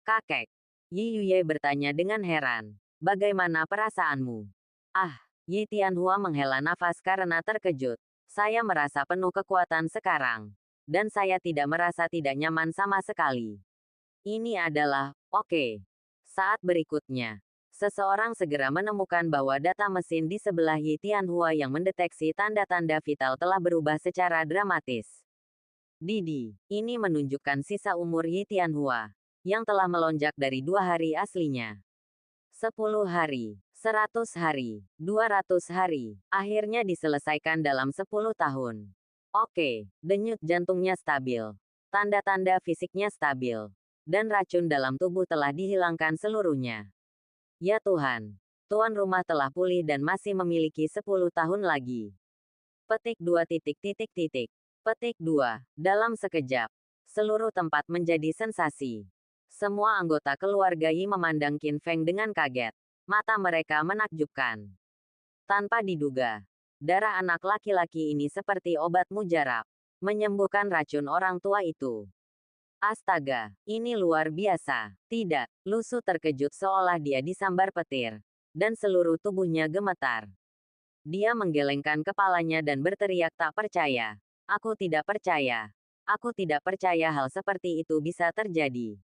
Kakek. Yi Yuye bertanya dengan heran. "Bagaimana perasaanmu?" Yi Tianhua menghela nafas karena terkejut. "Saya merasa penuh kekuatan sekarang. Dan saya tidak merasa tidak nyaman sama sekali." Ini adalah, oke. Saat berikutnya, seseorang segera menemukan bahwa data mesin di sebelah Yi Tianhua yang mendeteksi tanda-tanda vital telah berubah secara dramatis. Ini menunjukkan sisa umur Yi Tianhua, yang telah melonjak dari 2 hari aslinya. 10 hari, 100 hari, 200 hari, akhirnya diselesaikan dalam 10 tahun. Oke, denyut jantungnya stabil. Tanda-tanda fisiknya stabil. Dan racun dalam tubuh telah dihilangkan seluruhnya. Ya Tuhan, tuan rumah telah pulih dan masih memiliki 10 tahun lagi. Petik 2. Petik 2. Dalam sekejap, seluruh tempat menjadi sensasi. Semua anggota keluarga Yi memandang Qin Feng dengan kaget. Mata mereka menakjubkan. Tanpa diduga, Darah anak laki-laki ini seperti obat mujarab, menyembuhkan racun orang tua itu. Astaga, ini luar biasa. Tidak, Lu Su terkejut seolah dia disambar petir. Dan seluruh tubuhnya gemetar. Dia menggelengkan kepalanya dan berteriak tak percaya. Aku tidak percaya. Aku tidak percaya hal seperti itu bisa terjadi.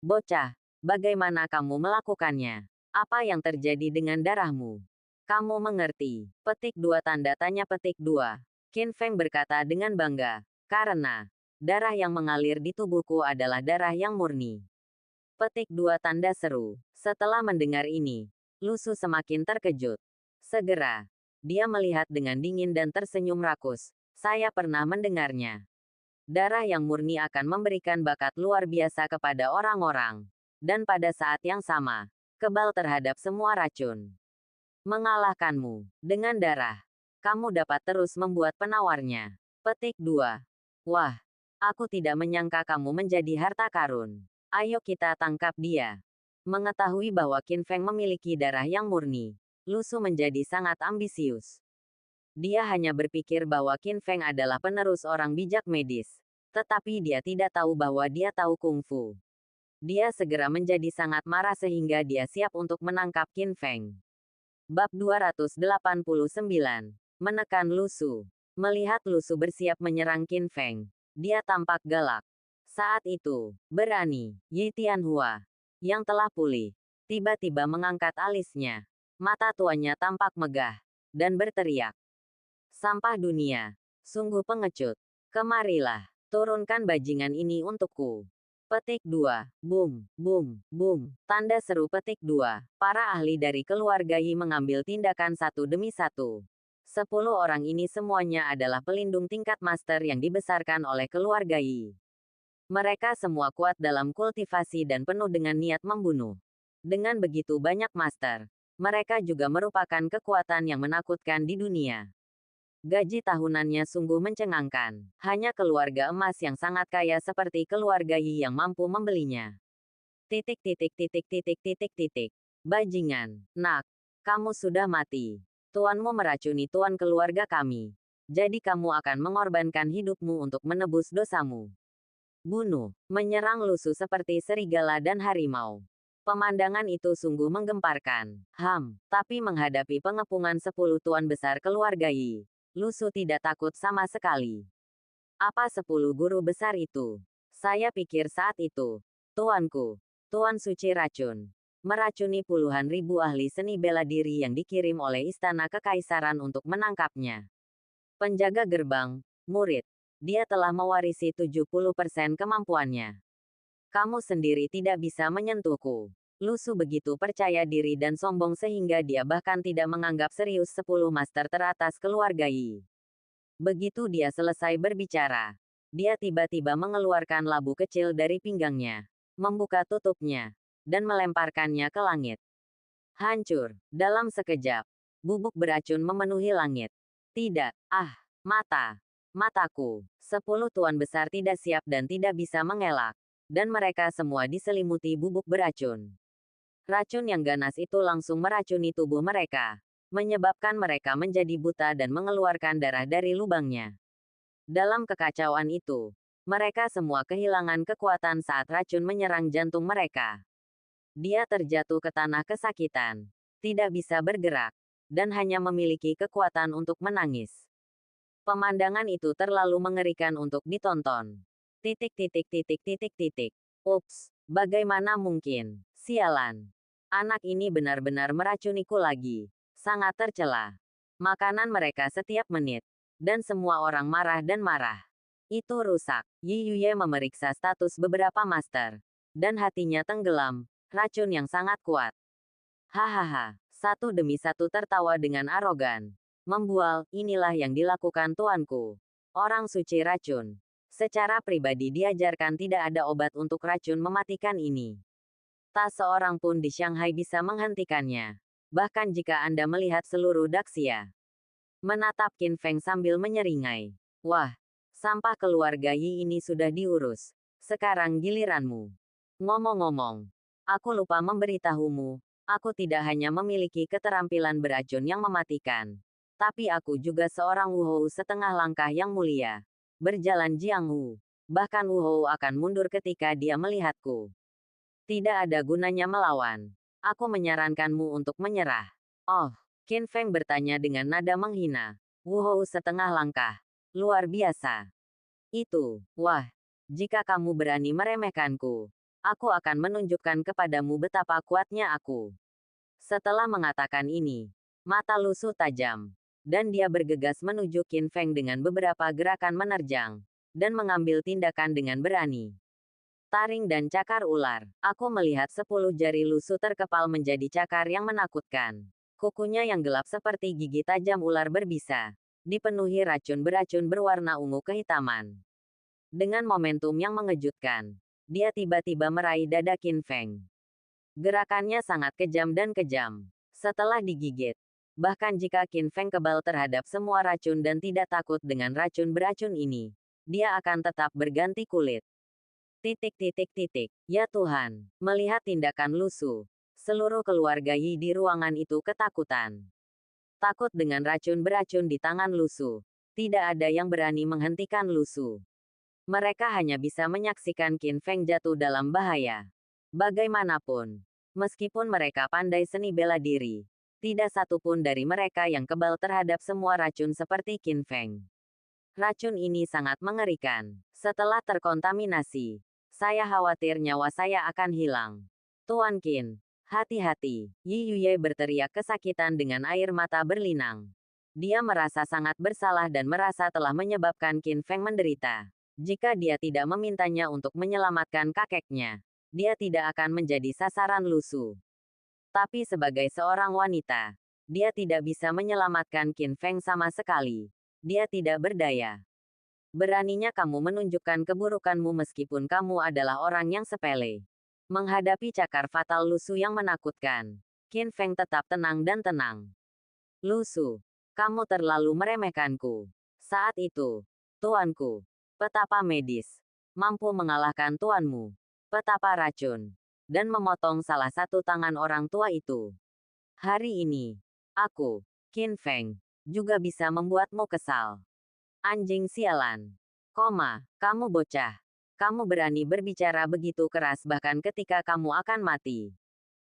Bocah, bagaimana kamu melakukannya? Apa yang terjadi dengan darahmu? Kamu mengerti. Petik 2 tanda tanya petik 2. Qin Feng berkata dengan bangga. Karena darah yang mengalir di tubuhku adalah darah yang murni. Petik 2 tanda seru. Setelah mendengar ini, Lu Su semakin terkejut. Segera, dia melihat dengan dingin dan tersenyum rakus. Saya pernah mendengarnya. Darah yang murni akan memberikan bakat luar biasa kepada orang-orang. Dan pada saat yang sama, kebal terhadap semua racun. Mengalahkanmu. Dengan darah, kamu dapat terus membuat penawarnya. Petik 2. Wah, aku tidak menyangka kamu menjadi harta karun. Ayo kita tangkap dia. Mengetahui bahwa Qin Feng memiliki darah yang murni, Lu Su menjadi sangat ambisius. Dia hanya berpikir bahwa Qin Feng adalah penerus orang bijak medis. Tetapi dia tidak tahu bahwa dia tahu kungfu. Dia segera menjadi sangat marah sehingga dia siap untuk menangkap Qin Feng. Bab 289. Menekan Lu Su. Melihat Lu Su bersiap menyerang Qin Feng, dia tampak galak. Saat itu, berani, Yi Tianhua, yang telah pulih, tiba-tiba mengangkat alisnya. Mata tuanya tampak megah, dan berteriak. Sampah dunia. Sungguh pengecut. Kemarilah, turunkan bajingan ini untukku. Petik 2. Boom, boom, boom. Tanda seru petik 2. Para ahli dari keluarga Yi mengambil tindakan satu demi satu. 10 orang ini semuanya adalah pelindung tingkat master yang dibesarkan oleh keluarga Yi. Mereka semua kuat dalam kultivasi dan penuh dengan niat membunuh. Dengan begitu banyak master, mereka juga merupakan kekuatan yang menakutkan di dunia. Gaji tahunannya sungguh mencengangkan. Hanya keluarga emas yang sangat kaya seperti keluarga Yi yang mampu membelinya. Titik titik titik titik titik titik. Bajingan, nak, kamu sudah mati. Tuanmu meracuni tuan keluarga kami. Jadi kamu akan mengorbankan hidupmu untuk menebus dosamu. Bunuh, menyerang Lu Su seperti serigala dan harimau. Pemandangan itu sungguh menggemparkan. Tapi menghadapi pengepungan 10 tuan besar keluarga Yi, Lu Su tidak takut sama sekali. Apa 10 guru besar itu? Saya pikir saat itu, tuanku, Tuan Suci Racun, meracuni puluhan ribu ahli seni bela diri yang dikirim oleh Istana Kekaisaran untuk menangkapnya. Penjaga gerbang, murid, dia telah mewarisi 70% kemampuannya. Kamu sendiri tidak bisa menyentuhku. Lu Su begitu percaya diri dan sombong sehingga dia bahkan tidak menganggap serius 10 master teratas keluarga Yi. Begitu dia selesai berbicara, dia tiba-tiba mengeluarkan labu kecil dari pinggangnya, membuka tutupnya, dan melemparkannya ke langit. Hancur, dalam sekejap, bubuk beracun memenuhi langit. Tidak, mataku. 10 tuan besar tidak siap dan tidak bisa mengelak, dan mereka semua diselimuti bubuk beracun. Racun yang ganas itu langsung meracuni tubuh mereka, menyebabkan mereka menjadi buta dan mengeluarkan darah dari lubangnya. Dalam kekacauan itu, mereka semua kehilangan kekuatan saat racun menyerang jantung mereka. Dia terjatuh ke tanah kesakitan, tidak bisa bergerak, dan hanya memiliki kekuatan untuk menangis. Pemandangan itu terlalu mengerikan untuk ditonton. Titik titik titik titik titik. Ups, bagaimana mungkin? Sialan. Anak ini benar-benar meracuniku lagi. Sangat tercela. Makanan mereka setiap menit. Dan semua orang marah dan marah. Itu rusak. Yi Yuye memeriksa status beberapa master. Dan hatinya tenggelam. Racun yang sangat kuat. Hahaha. Satu demi satu tertawa dengan arogan. Membual, inilah yang dilakukan tuanku. Orang suci racun. Secara pribadi diajarkan tidak ada obat untuk racun mematikan ini. Tak seorang pun di Shanghai bisa menghentikannya. Bahkan jika Anda melihat seluruh Daxia. Menatap Qin Feng sambil menyeringai. Wah, sampah keluarga Yi ini sudah diurus. Sekarang giliranmu. Ngomong-ngomong, aku lupa memberitahumu, aku tidak hanya memiliki keterampilan beracun yang mematikan, Tapi aku juga seorang Wuhou setengah langkah yang mulia. Berjalan Jiang Wu. Bahkan Wuhou akan mundur ketika dia melihatku. Tidak ada gunanya melawan. Aku menyarankanmu untuk menyerah. Oh, Qin Feng bertanya dengan nada menghina. Wuhou setengah langkah. Luar biasa. Itu, wah, jika kamu berani meremehkanku, aku akan menunjukkan kepadamu betapa kuatnya aku. Setelah mengatakan ini, mata Lu Su tajam, dan dia bergegas menuju Qin Feng dengan beberapa gerakan menerjang, dan mengambil tindakan dengan berani. Taring dan cakar ular. Aku melihat 10 jari Lu Su terkepal menjadi cakar yang menakutkan. Kukunya yang gelap seperti gigi tajam ular berbisa, dipenuhi racun beracun berwarna ungu kehitaman. Dengan momentum yang mengejutkan, dia tiba-tiba meraih dada Qin Feng. Gerakannya sangat kejam dan kejam. Setelah digigit, bahkan jika Qin Feng kebal terhadap semua racun dan tidak takut dengan racun beracun ini, dia akan tetap berganti kulit. Ya Tuhan, melihat tindakan Lu Su, seluruh keluarga Yi di ruangan itu ketakutan. Takut dengan racun beracun di tangan Lu Su, tidak ada yang berani menghentikan Lu Su. Mereka hanya bisa menyaksikan Qin Feng jatuh dalam bahaya. Bagaimanapun, meskipun mereka pandai seni bela diri, tidak satupun dari mereka yang kebal terhadap semua racun seperti Qin Feng. Racun ini sangat mengerikan. Setelah terkontaminasi, saya khawatir nyawa saya akan hilang. Tuan Qin, hati-hati, Yi Yuye berteriak kesakitan dengan air mata berlinang. Dia merasa sangat bersalah dan merasa telah menyebabkan Qin Feng menderita. Jika dia tidak memintanya untuk menyelamatkan kakeknya, dia tidak akan menjadi sasaran Lu Su. Tapi sebagai seorang wanita, dia tidak bisa menyelamatkan Qin Feng sama sekali. Dia tidak berdaya. Beraninya kamu menunjukkan keburukanmu meskipun kamu adalah orang yang sepele. Menghadapi cakar fatal Lu Su yang menakutkan, Qin Feng tetap tenang dan tenang. Lu Su, kamu terlalu meremehkanku. Saat itu, tuanku, petapa medis, mampu mengalahkan tuanmu, petapa racun, dan memotong salah satu tangan orang tua itu. Hari ini, aku, Qin Feng, juga bisa membuatmu kesal. Anjing sialan. Kamu bocah. Kamu berani berbicara begitu keras bahkan ketika kamu akan mati.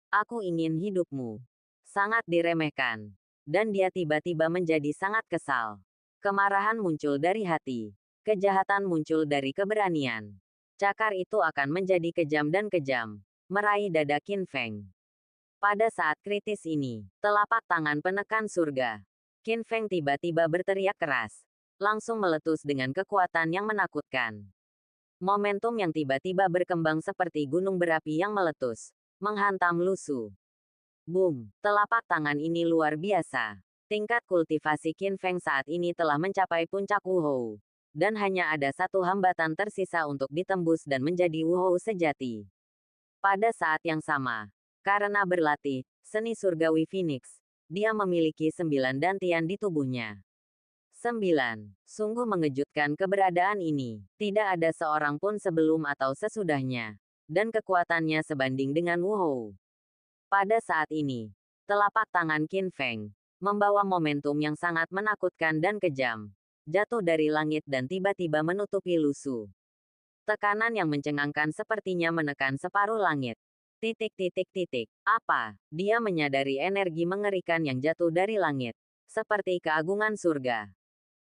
Aku ingin hidupmu. Sangat diremehkan. Dan dia tiba-tiba menjadi sangat kesal. Kemarahan muncul dari hati. Kejahatan muncul dari keberanian. Cakar itu akan menjadi kejam dan kejam. Meraih dada Qin Feng. Pada saat kritis ini, telapak tangan penekan surga. Qin Feng tiba-tiba berteriak keras. Langsung meletus dengan kekuatan yang menakutkan. Momentum yang tiba-tiba berkembang seperti gunung berapi yang meletus, menghantam Lu Su. Boom, telapak tangan ini luar biasa. Tingkat kultivasi Qin Feng saat ini telah mencapai puncak Wuhou. Dan hanya ada satu hambatan tersisa untuk ditembus dan menjadi Wuhou sejati. Pada saat yang sama, karena berlatih, seni surgawi Phoenix, dia memiliki 9 dantian di tubuhnya. 9. Sungguh mengejutkan keberadaan ini. Tidak ada seorang pun sebelum atau sesudahnya. Dan kekuatannya sebanding dengan Wuhou. Pada saat ini, telapak tangan Qin Feng membawa momentum yang sangat menakutkan dan kejam. Jatuh dari langit dan tiba-tiba menutupi Lu Su. Tekanan yang mencengangkan sepertinya menekan separuh langit. Apa? Dia menyadari energi mengerikan yang jatuh dari langit. Seperti keagungan surga.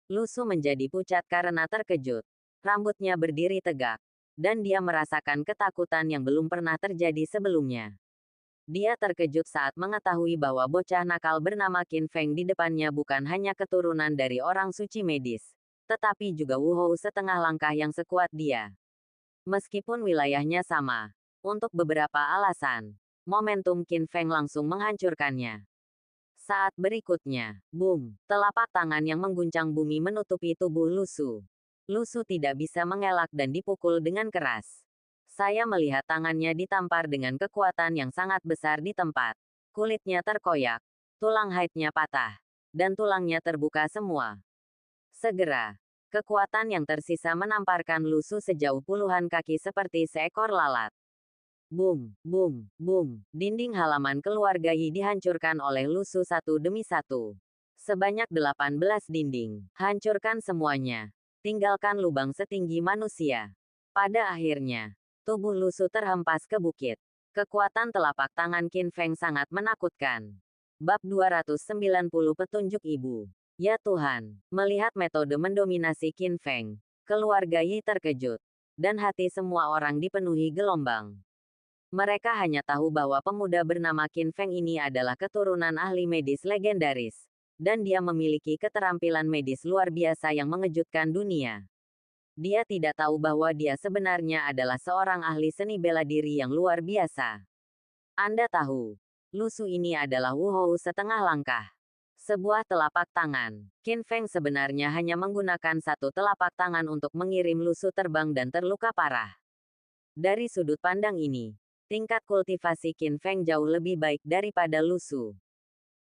Lu Su menjadi pucat karena terkejut. Rambutnya berdiri tegak. Dan dia merasakan ketakutan yang belum pernah terjadi sebelumnya. Dia terkejut saat mengetahui bahwa bocah nakal bernama Qin Feng di depannya bukan hanya keturunan dari orang suci medis, tetapi juga Wuhou setengah langkah yang sekuat dia. Meskipun wilayahnya sama, untuk beberapa alasan, momentum Qin Feng langsung menghancurkannya. Saat berikutnya, boom, telapak tangan yang mengguncang bumi menutupi tubuh Lu Su. Lu Su tidak bisa mengelak dan dipukul dengan keras. Saya melihat tangannya ditampar dengan kekuatan yang sangat besar di tempat. Kulitnya terkoyak, tulang haidnya patah, dan tulangnya terbuka semua. Segera, kekuatan yang tersisa menamparkan Lu Su sejauh puluhan kaki seperti seekor lalat. Boom, boom. Dinding halaman keluarga Yi dihancurkan oleh Lu Su satu demi satu. Sebanyak 18 dinding. Hancurkan semuanya. Tinggalkan lubang setinggi manusia. Pada akhirnya, tubuh Lusu terhempas ke bukit. Kekuatan telapak tangan Qin Feng sangat menakutkan. Bab 290 Petunjuk Ibu. Ya Tuhan, melihat metode mendominasi Qin Feng, keluarga Yi terkejut, dan hati semua orang dipenuhi gelombang. Mereka hanya tahu bahwa pemuda bernama Qin Feng ini adalah keturunan ahli medis legendaris, dan dia memiliki keterampilan medis luar biasa yang mengejutkan dunia. Dia tidak tahu bahwa dia sebenarnya adalah seorang ahli seni bela diri yang luar biasa. Anda tahu, Lusu ini adalah Wuhou setengah langkah. Sebuah telapak tangan. Qin Feng sebenarnya hanya menggunakan satu telapak tangan untuk mengirim Lusu terbang dan terluka parah. Dari sudut pandang ini, tingkat kultivasi Qin Feng jauh lebih baik daripada Lusu.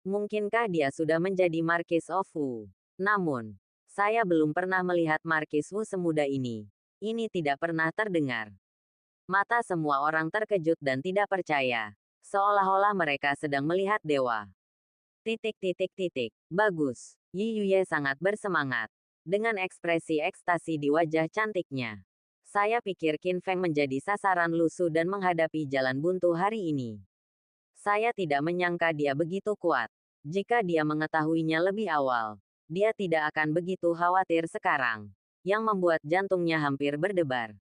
Mungkinkah dia sudah menjadi Marquis of Wu? Namun, saya belum pernah melihat Marquis Wu semuda ini. Ini tidak pernah terdengar. Mata semua orang terkejut dan tidak percaya. Seolah-olah mereka sedang melihat dewa. Bagus. Yi Yuye sangat bersemangat. Dengan ekspresi ekstasi di wajah cantiknya. Saya pikir Qin Feng menjadi sasaran Lusu dan menghadapi jalan buntu hari ini. Saya tidak menyangka dia begitu kuat. Jika dia mengetahuinya lebih awal, dia tidak akan begitu khawatir sekarang. Yang membuat jantungnya hampir berdebar.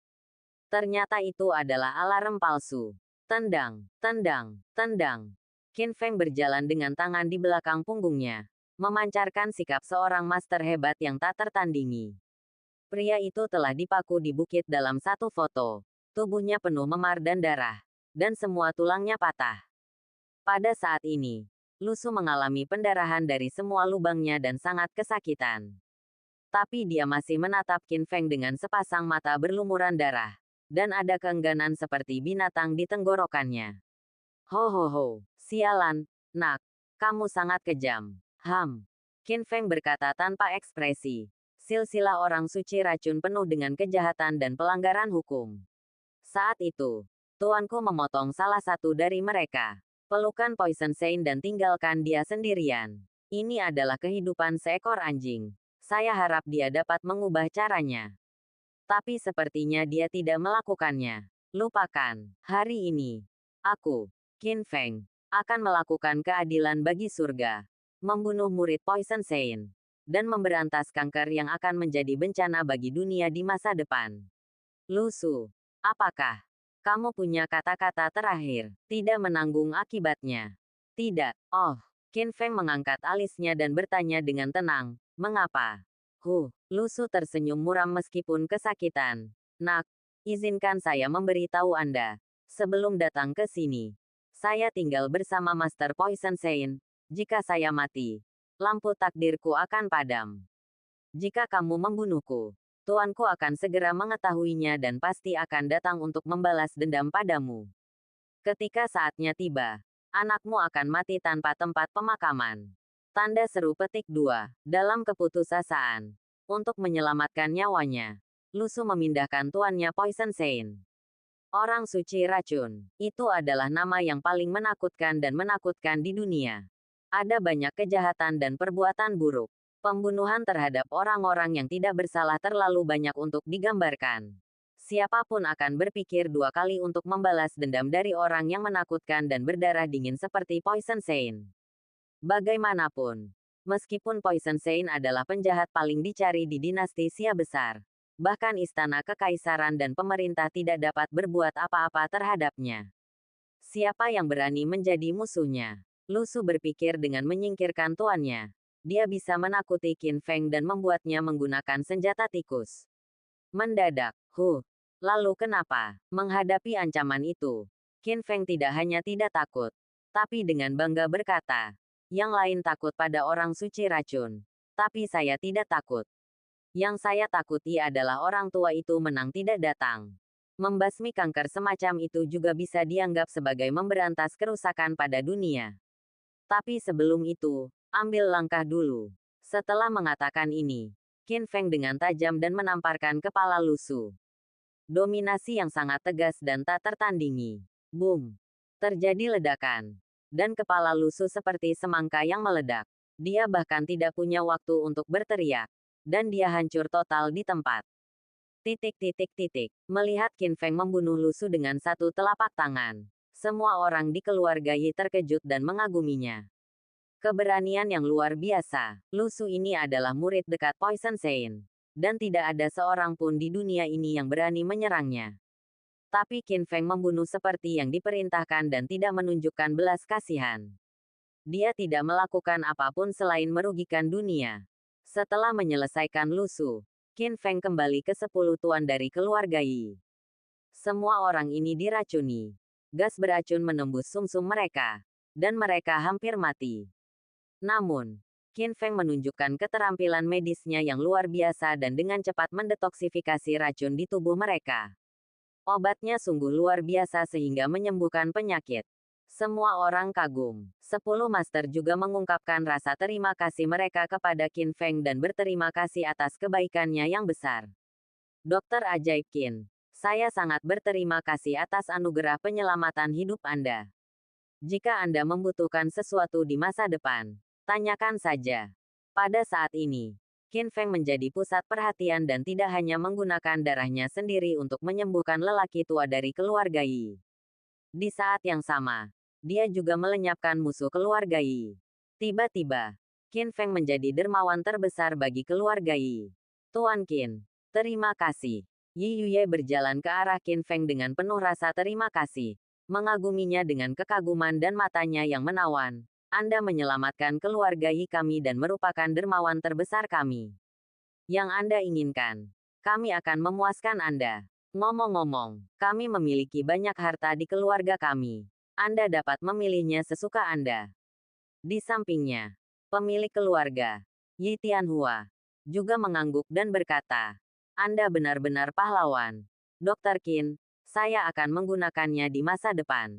Ternyata itu adalah alarm palsu. Tendang, tendang, tendang. Qin Feng berjalan dengan tangan di belakang punggungnya, memancarkan sikap seorang master hebat yang tak tertandingi. Pria itu telah dipaku di bukit dalam satu foto. Tubuhnya penuh memar dan darah, dan semua tulangnya patah. Pada saat ini, Lusu mengalami pendarahan dari semua lubangnya dan sangat kesakitan. Tapi dia masih menatap Qin Feng dengan sepasang mata berlumuran darah, dan ada keengganan seperti binatang di tenggorokannya. Ho, sialan, nak, kamu sangat kejam. Qin Feng berkata tanpa ekspresi. Silsilah orang suci racun penuh dengan kejahatan dan pelanggaran hukum. Saat itu, tuanku memotong salah satu dari mereka. Pelukan Poison Saint dan tinggalkan dia sendirian. Ini adalah kehidupan seekor anjing. Saya harap dia dapat mengubah caranya. Tapi sepertinya dia tidak melakukannya. Lupakan. Hari ini, aku, Qin Feng, akan melakukan keadilan bagi surga. Membunuh murid Poison Saint. Dan memberantas kanker yang akan menjadi bencana bagi dunia di masa depan. Lusu, apakah kamu punya kata-kata terakhir? Tidak menanggung akibatnya. Tidak. Oh, Qin Feng mengangkat alisnya dan bertanya dengan tenang, mengapa? Lusu tersenyum muram meskipun kesakitan. Nak, izinkan saya memberitahu Anda. Sebelum datang ke sini, saya tinggal bersama Master Poison Saint. Jika saya mati, lampu takdirku akan padam. Jika kamu membunuhku, tuanku akan segera mengetahuinya dan pasti akan datang untuk membalas dendam padamu. Ketika saatnya tiba, anakmu akan mati tanpa tempat pemakaman. Tanda seru petik 2. Dalam keputusasaan, untuk menyelamatkan nyawanya, Lusu memindahkan tuannya Poison Saint. Orang suci racun, itu adalah nama yang paling menakutkan dan menakutkan di dunia. Ada banyak kejahatan dan perbuatan buruk. Pembunuhan terhadap orang-orang yang tidak bersalah terlalu banyak untuk digambarkan. Siapapun akan berpikir dua kali untuk membalas dendam dari orang yang menakutkan dan berdarah dingin seperti Poison Saint. Bagaimanapun, meskipun Poison Saint adalah penjahat paling dicari di dinasti Xia besar, bahkan istana kekaisaran dan pemerintah tidak dapat berbuat apa-apa terhadapnya. Siapa yang berani menjadi musuhnya? Lusu berpikir dengan menyingkirkan tuannya. Dia bisa menakuti Qin Feng dan membuatnya menggunakan senjata tikus. Mendadak, lalu kenapa? Menghadapi ancaman itu, Qin Feng tidak hanya tidak takut, tapi dengan bangga berkata, yang lain takut pada orang suci racun, tapi saya tidak takut. Yang saya takuti adalah orang tua itu menang tidak datang. Membasmi kanker semacam itu juga bisa dianggap sebagai memberantas kerusakan pada dunia. Tapi sebelum itu, ambil langkah dulu. Setelah mengatakan ini, Qin Feng dengan tajam dan menamparkan kepala Lusu. Dominasi yang sangat tegas dan tak tertandingi. Boom! Terjadi ledakan. Dan kepala Lusu seperti semangka yang meledak. Dia bahkan tidak punya waktu untuk berteriak. Dan dia hancur total di tempat. Melihat Qin Feng membunuh Lu Su dengan satu telapak tangan. Semua orang di keluarga Yi terkejut dan mengaguminya. Keberanian yang luar biasa. Lu Su ini adalah murid dekat Poison Saint. Dan tidak ada seorang pun di dunia ini yang berani menyerangnya. Tapi Qin Feng membunuh seperti yang diperintahkan dan tidak menunjukkan belas kasihan. Dia tidak melakukan apapun selain merugikan dunia. Setelah menyelesaikan Lu Su, Qin Feng kembali ke 10 tuan dari keluarga Yi. Semua orang ini diracuni. Gas beracun menembus sumsum mereka. Dan mereka hampir mati. Namun, Qin Feng menunjukkan keterampilan medisnya yang luar biasa dan dengan cepat mendetoksifikasi racun di tubuh mereka. Obatnya sungguh luar biasa sehingga menyembuhkan penyakit. Semua orang kagum. 10 master juga mengungkapkan rasa terima kasih mereka kepada Qin Feng dan berterima kasih atas kebaikannya yang besar. Dokter Ajaib Qin, saya sangat berterima kasih atas anugerah penyelamatan hidup Anda. Jika Anda membutuhkan sesuatu di masa depan, tanyakan saja. Pada saat ini, Qin Feng menjadi pusat perhatian dan tidak hanya menggunakan darahnya sendiri untuk menyembuhkan lelaki tua dari keluarga Yi. Di saat yang sama, dia juga melenyapkan musuh keluarga Yi. Tiba-tiba, Qin Feng menjadi dermawan terbesar bagi keluarga Yi. Tuan Qin, terima kasih. Yi Yuye berjalan ke arah Qin Feng dengan penuh rasa terima kasih, mengaguminya dengan kekaguman dan matanya yang menawan. Anda menyelamatkan keluarga Yi kami dan merupakan dermawan terbesar kami. Yang Anda inginkan, kami akan memuaskan Anda. Ngomong-ngomong, kami memiliki banyak harta di keluarga kami. Anda dapat memilihnya sesuka Anda. Di sampingnya, pemilik keluarga, Yi Tianhua, juga mengangguk dan berkata, Anda benar-benar pahlawan. Dr. Qin, saya akan menggunakannya di masa depan.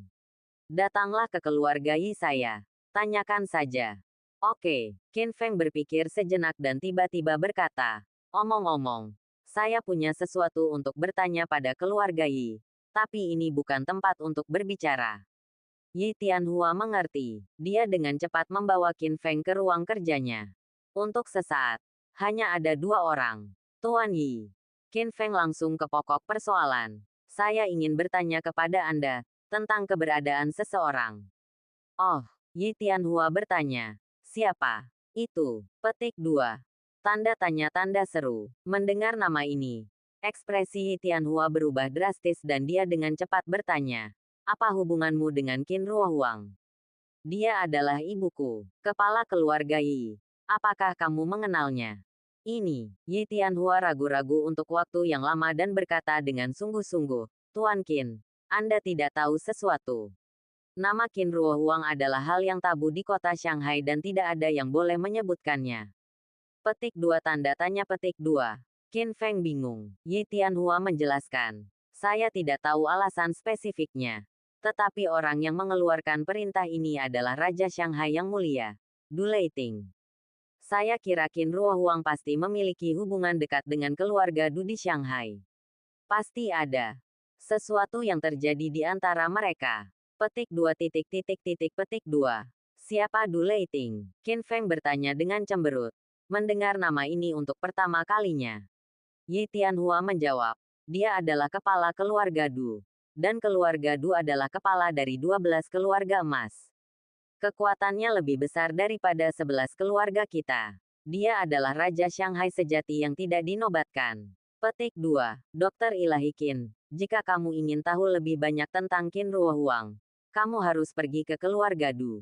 Datanglah ke keluarga Yi saya. Tanyakan saja. Oke, Qin Feng berpikir sejenak dan tiba-tiba berkata, omong-omong, saya punya sesuatu untuk bertanya pada keluarga Yi. Tapi ini bukan tempat untuk berbicara. Yi Tianhua mengerti. Dia dengan cepat membawa Qin Feng ke ruang kerjanya. Untuk sesaat, hanya ada 2 orang. Tuan Yi. Qin Feng langsung ke pokok persoalan. Saya ingin bertanya kepada Anda tentang keberadaan seseorang. Oh, Yi Tianhua bertanya. Siapa? Itu. Petik 2. Tanda tanya tanda seru. Mendengar nama ini, ekspresi Yi Tianhua berubah drastis dan dia dengan cepat bertanya. Apa hubunganmu dengan Qin Ruohuang? Dia adalah ibuku, kepala keluarga Yi. Apakah kamu mengenalnya? Ini, Yi Tianhua ragu-ragu untuk waktu yang lama dan berkata dengan sungguh-sungguh, Tuan Qin, Anda tidak tahu sesuatu. Nama Qin Ruohuang adalah hal yang tabu di kota Shanghai dan tidak ada yang boleh menyebutkannya. Petik 2 tanda tanya petik 2. Qin Feng bingung. Yi Tianhua menjelaskan. Saya tidak tahu alasan spesifiknya. Tetapi orang yang mengeluarkan perintah ini adalah Raja Shanghai yang mulia, Du Leiting. Saya kira Qin Ruohuang pasti memiliki hubungan dekat dengan keluarga Du di Shanghai. Pasti ada sesuatu yang terjadi di antara mereka. Petik 2 petik 2. Siapa Du Leiting? Qin Feng bertanya dengan cemberut. Mendengar nama ini untuk pertama kalinya. Yi Tianhua menjawab. Dia adalah kepala keluarga Du. Dan keluarga Du adalah kepala dari 12 keluarga emas. Kekuatannya lebih besar daripada 11 keluarga kita. Dia adalah Raja Shanghai sejati yang tidak dinobatkan. Petik 2. Dr. Ilahi Qin, jika kamu ingin tahu lebih banyak tentang Qin Ruohuang, kamu harus pergi ke keluarga Du.